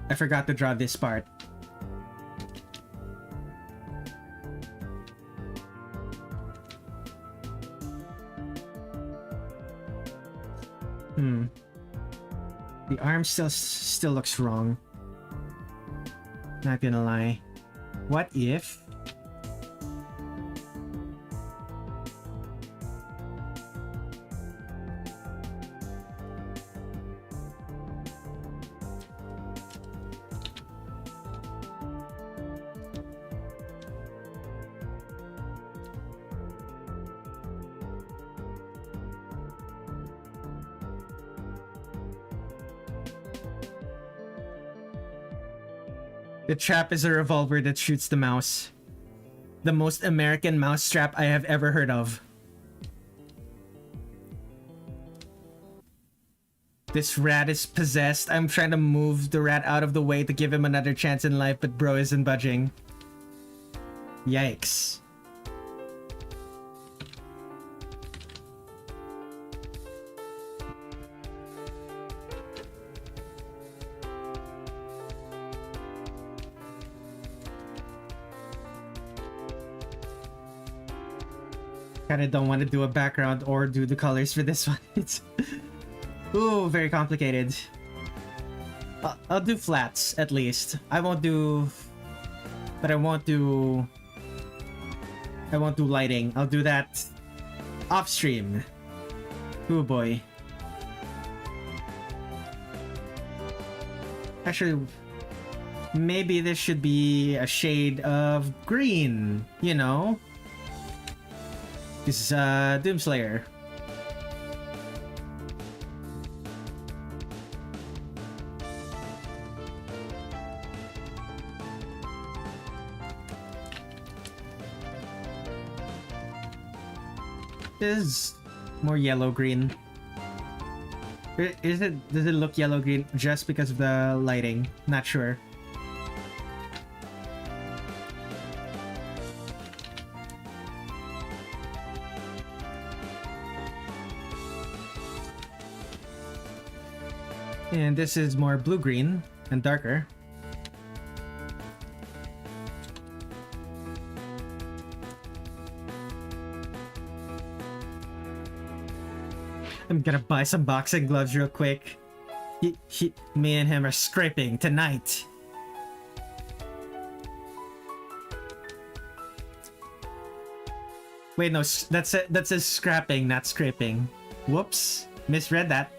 I forgot to draw this part. The arm still looks wrong. Not gonna lie. What if... The trap is a revolver that shoots the mouse. The most American mousetrap I have ever heard of. This rat is possessed. I'm trying to move the rat out of the way to give him another chance in life, but bro isn't budging. Yikes. Kinda don't want to do a background or do the colors for this one. It's ooh, very complicated. I'll do flats at least. I won't do lighting. I'll do that off stream. Oh boy. Actually, maybe this should be a shade of green, you know? This is Doomslayer. This is more yellow-green. Does it look yellow-green just because of the lighting? Not sure. And this is more blue-green and darker. I'm gonna buy some boxing gloves real quick. Me and him are scraping tonight. Wait, no, that says scrapping, not scraping. Whoops, misread that.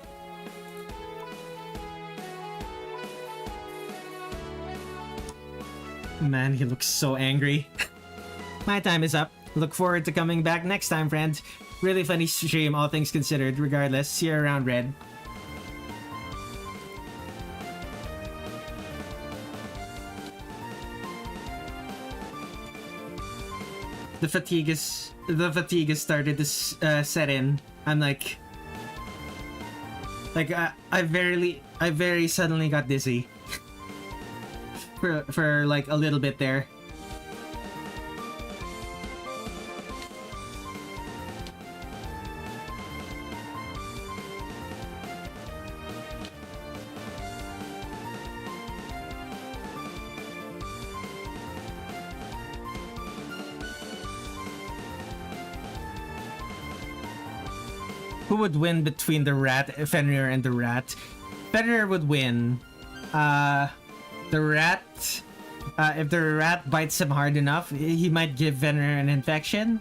Man, he looks so angry. My time is up. Look forward to coming back next time, friend. Really funny stream, all things considered. Regardless, see you around, Red. The fatigue has started to set in. I'm like I very suddenly got dizzy. for like a little bit there. Who would win between the rat, Fenrir, and the rat? Fenrir would win. The rat, if the rat bites him hard enough, he might give Fenrir an infection.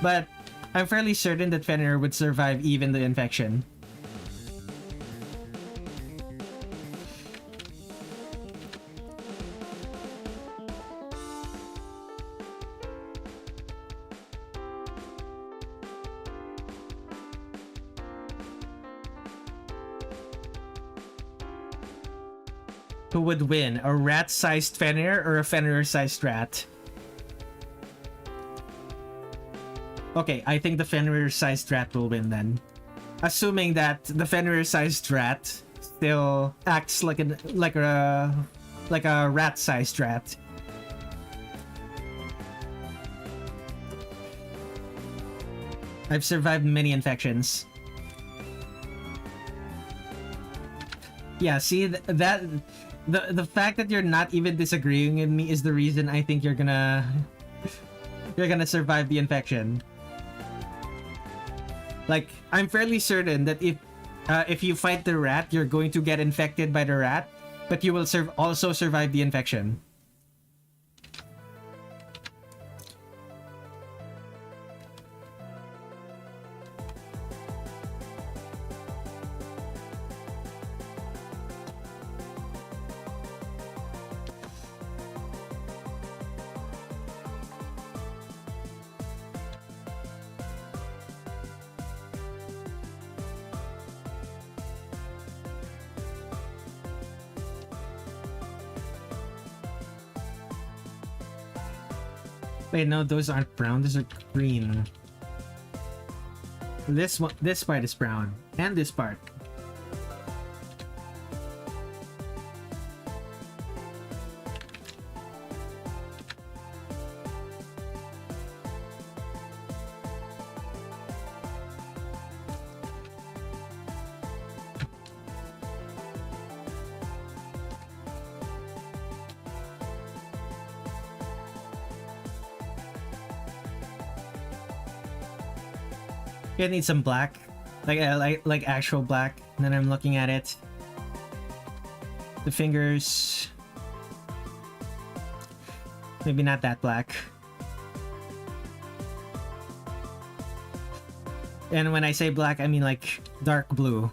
But I'm fairly certain that Fenrir would survive even the infection. Who would win? A rat-sized Fenrir or a Fenrir-sized rat? Okay, I think the Fenrir-sized rat will win then. Assuming that the Fenrir-sized rat still acts like a rat-sized rat. I've survived many infections. Yeah, see that. The fact that you're not even disagreeing with me is the reason I think you're gonna survive the infection. Like, I'm fairly certain that if you fight the rat, you're going to get infected by the rat, but you will also survive the infection. Wait, no, those aren't brown. Those are green. This part is brown, and this part. It needs some black, like actual black. And then I'm looking at it. The fingers, maybe not that black. And when I say black, I mean like dark blue.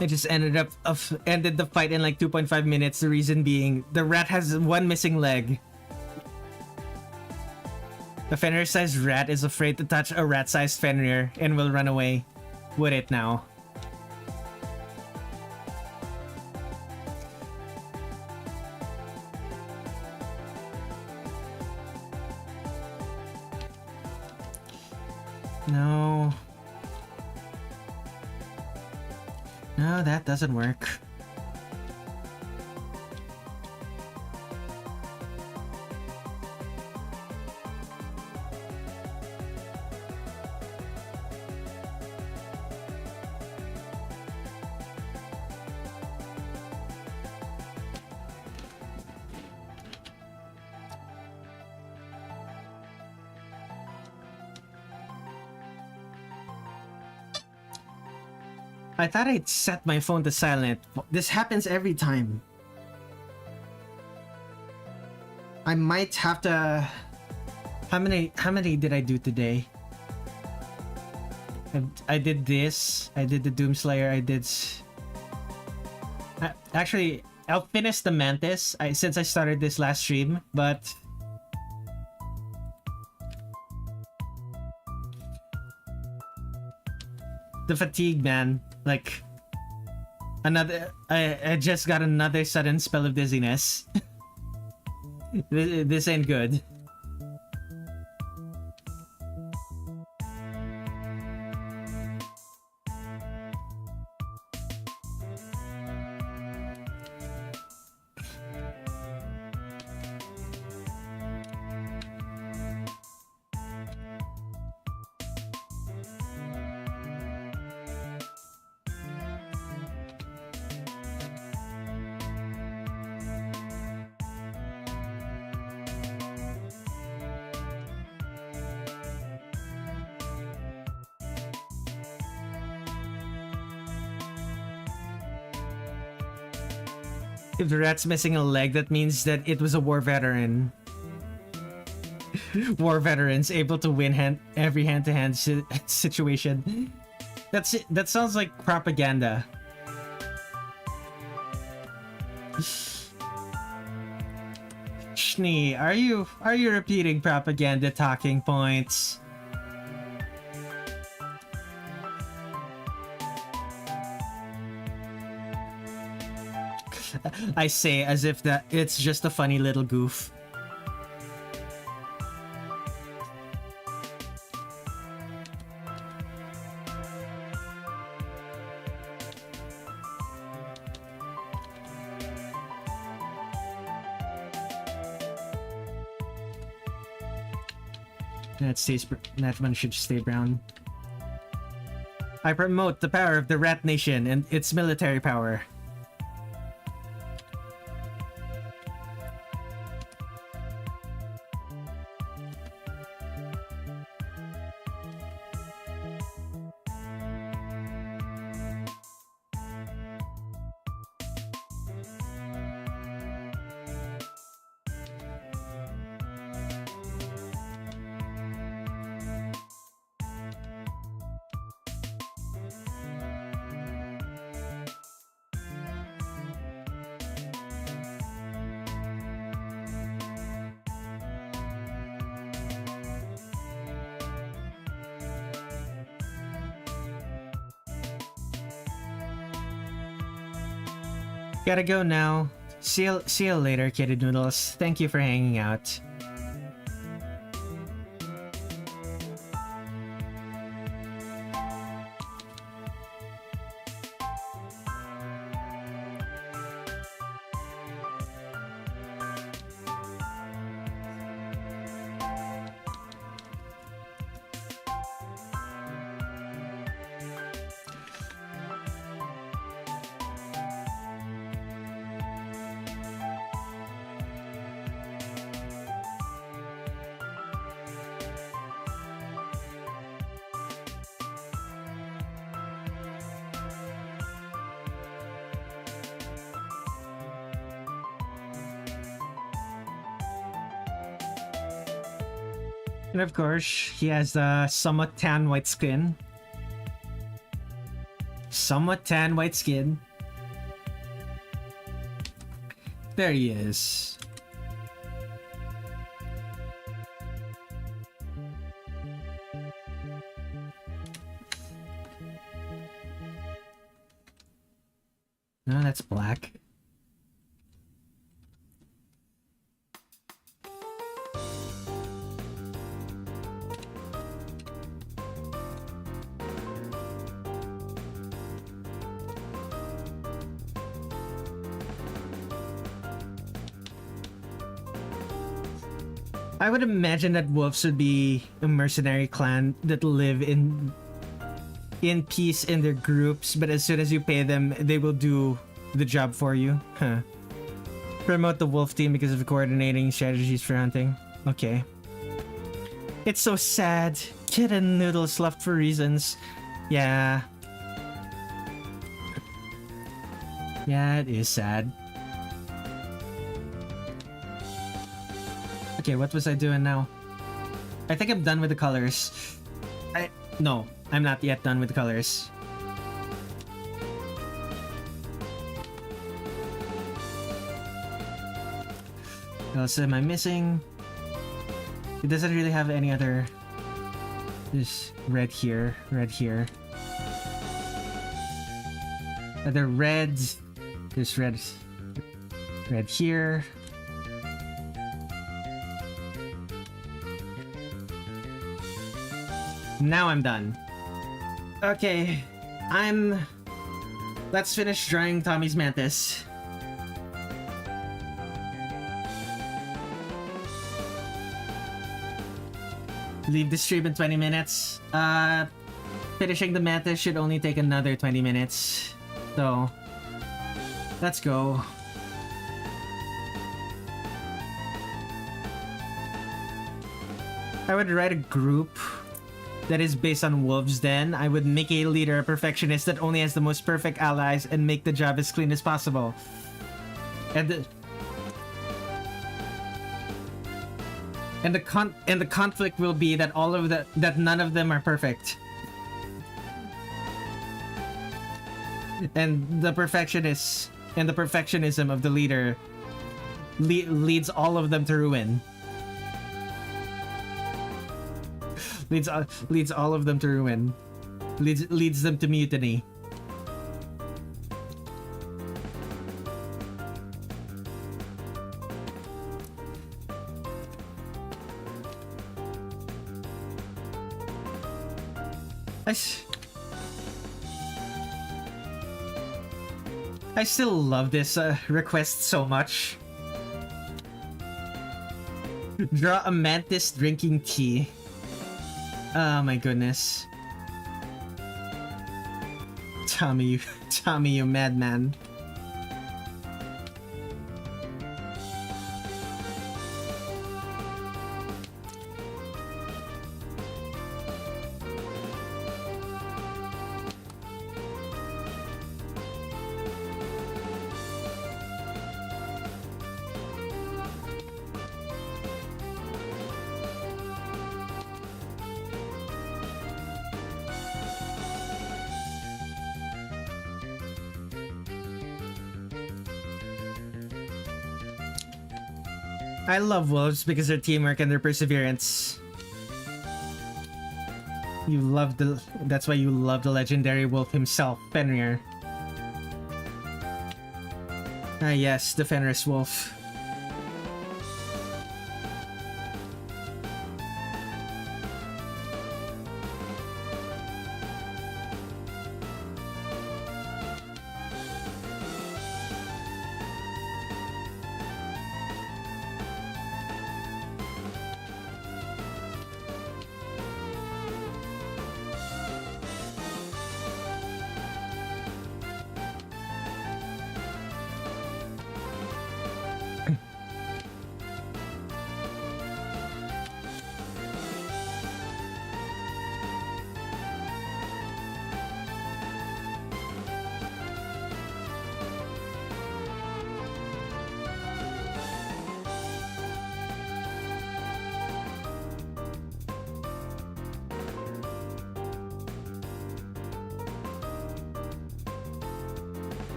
I just ended the fight in like 2.5 minutes. The reason being, the rat has one missing leg. A Fenrir-sized rat is afraid to touch a rat-sized Fenrir and will run away. Would it now? No. No, that doesn't work. I thought I'd set my phone to silent. This happens every time. I might have to... How many did I do today? I did this. I did the Doomslayer. I did... Actually, I'll finish the Mantis since I started this last stream, but... The fatigue, man. Like, I just got another sudden spell of dizziness. This ain't good. If the rat's missing a leg, that means that it was a war veteran. War veterans able to win every hand-to-hand situation. That's it. That sounds like propaganda. Schnee, are you repeating propaganda talking points? I say as if that it's just a funny little goof. That one should stay brown. I promote the power of the Rat Nation and its military power. Gotta go now. See you later, Kitty Noodles. Thank you for hanging out. And of course, he has a somewhat tan white skin. Somewhat tan white skin. There he is. No, that's black. I would imagine that wolves would be a mercenary clan that live in peace in their groups, but as soon as you pay them, they will do the job for you. Huh. Promote the wolf team because of coordinating strategies for hunting. Okay. It's so sad. Kitten noodles left for reasons. Yeah. Yeah, it is sad. Okay, what was I doing now? I think I'm done with the colors. No, I'm not yet done with the colors. What else am I missing? It doesn't really have any other... There's red here, red here. Other reds. There's red here. Now I'm done. Okay, let's finish drawing Tommy's mantis. Leave the stream in 20 minutes. Finishing the mantis should only take another 20 minutes. So, let's go. I would write a group that is based on wolves. Then I would make a leader a perfectionist that only has the most perfect allies and make the job as clean as possible. And the conflict will be that that none of them are perfect. And the perfectionism of the leader leads all of them to ruin. Leads all of them to ruin. Leads them to mutiny. I still love this request so much. Draw a mantis drinking tea. Oh my goodness. Tommy, you madman. I love wolves because their teamwork and their perseverance. That's why you love the legendary wolf himself, Fenrir. Ah yes, the Fenris wolf.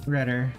Redder.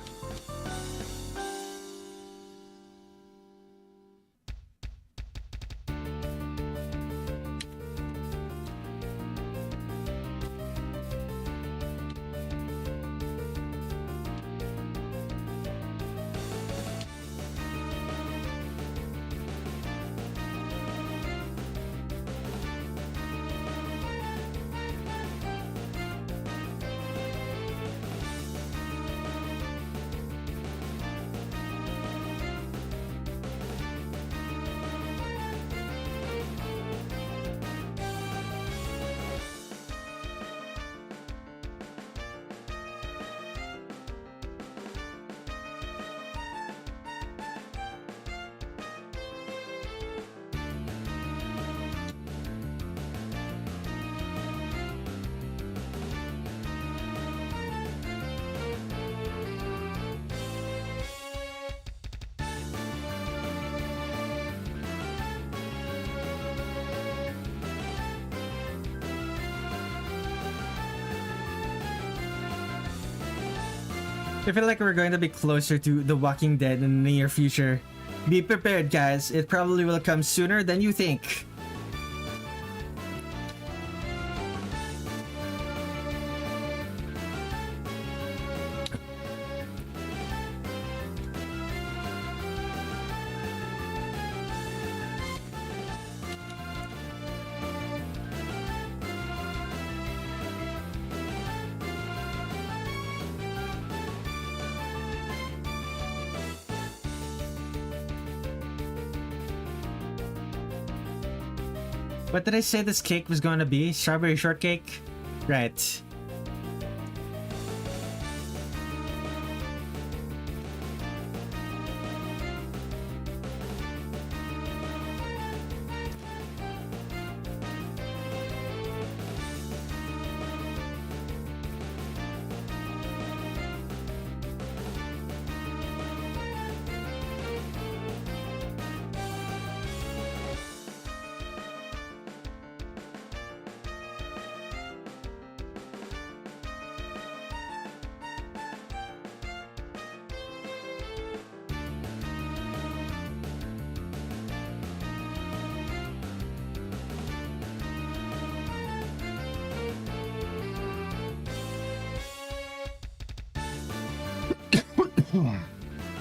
I feel like we're going to be closer to The Walking Dead in the near future. Be prepared, guys. It probably will come sooner than you think. What did I say this cake was going to be? Strawberry shortcake? Right.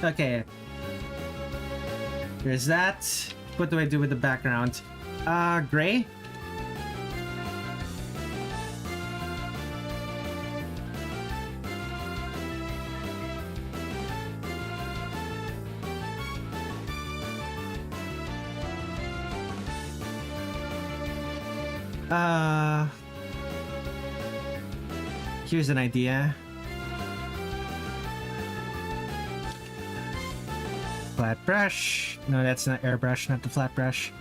Okay. There's that. What do I do with the background? Gray? Here's an idea. Flat brush. No, that's not airbrush, not the flat brush.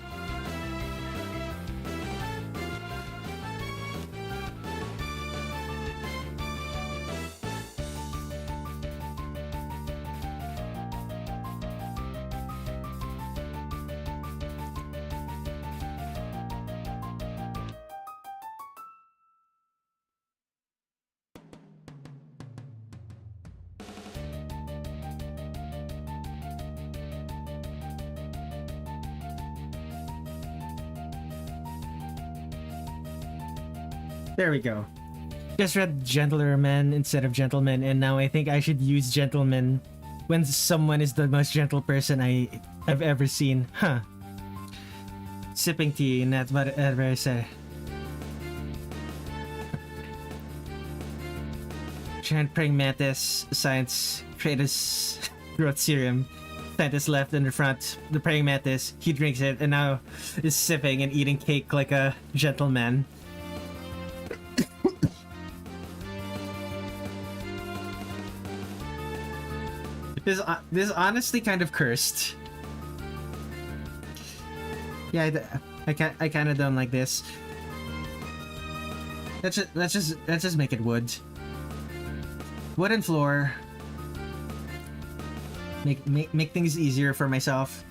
There we go. Just read gentleman instead of gentleman, and now I think I should use gentleman when someone is the most gentle person I've ever seen. Huh. Sipping tea, not whatever I say. Giant praying mantis, science, Friede's growth serum. Scientist left in the front, the praying mantis, he drinks it, and now is sipping and eating cake like a gentleman. This is honestly kind of cursed. Yeah, I kind of don't like this. Let's just make it wood. Wooden floor. Make things easier for myself.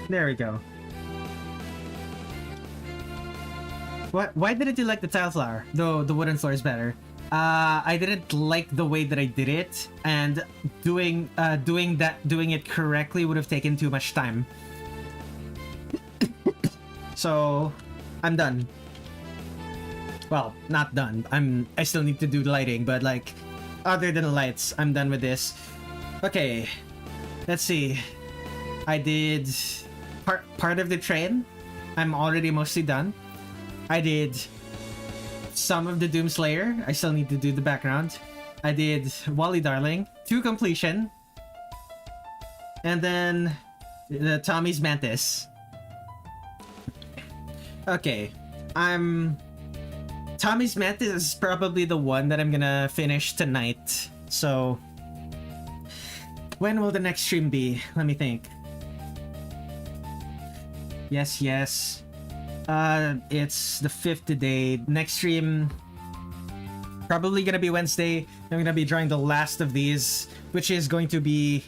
There we go. What? Why didn't you like the tile floor? Though the wooden floor is better. I didn't like the way that I did it, and doing it correctly would have taken too much time. So, I'm done. Well, not done. I still need to do lighting, but like, other than lights, I'm done with this. Okay, let's see. I did part of the train. I'm already mostly done. I did some of the Doomslayer. I still need to do the background. I did Wally Darling to completion. And then the Tommy's Mantis. Okay, Tommy's Mantis is probably the one that I'm gonna finish tonight. So, when will the next stream be? Let me think. Yes. It's the 5th today. Next stream, probably gonna be Wednesday. I'm gonna be drawing the last of these, which is going to be...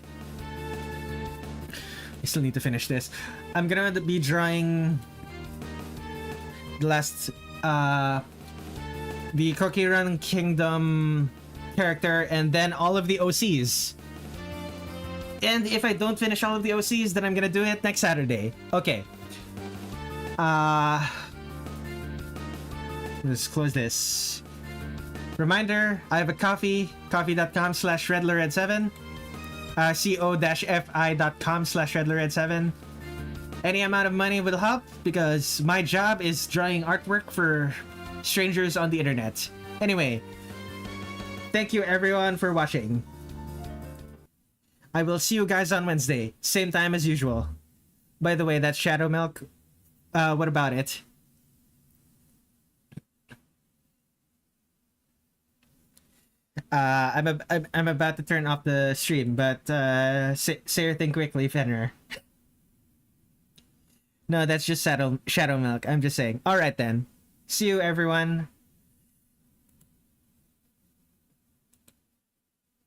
I still need to finish this. I'm gonna be drawing the last, the Kokiran Kingdom character, and then all of the OCs. And if I don't finish all of the OCs, then I'm gonna do it next Saturday. Okay. Let's close this. Reminder, I have a coffee, coffee.com/Redler Red7, co-fi.com/Redler Red7. Any amount of money will help because my job is drawing artwork for strangers on the internet. Anyway, thank you everyone for watching. I will see you guys on Wednesday, same time as usual. By the way, that's Shadow Milk. What about it? I'm about to turn off the stream, but say your thing quickly, Fenrir. No, that's just Shadow Milk. I'm just saying. All right then. See you everyone.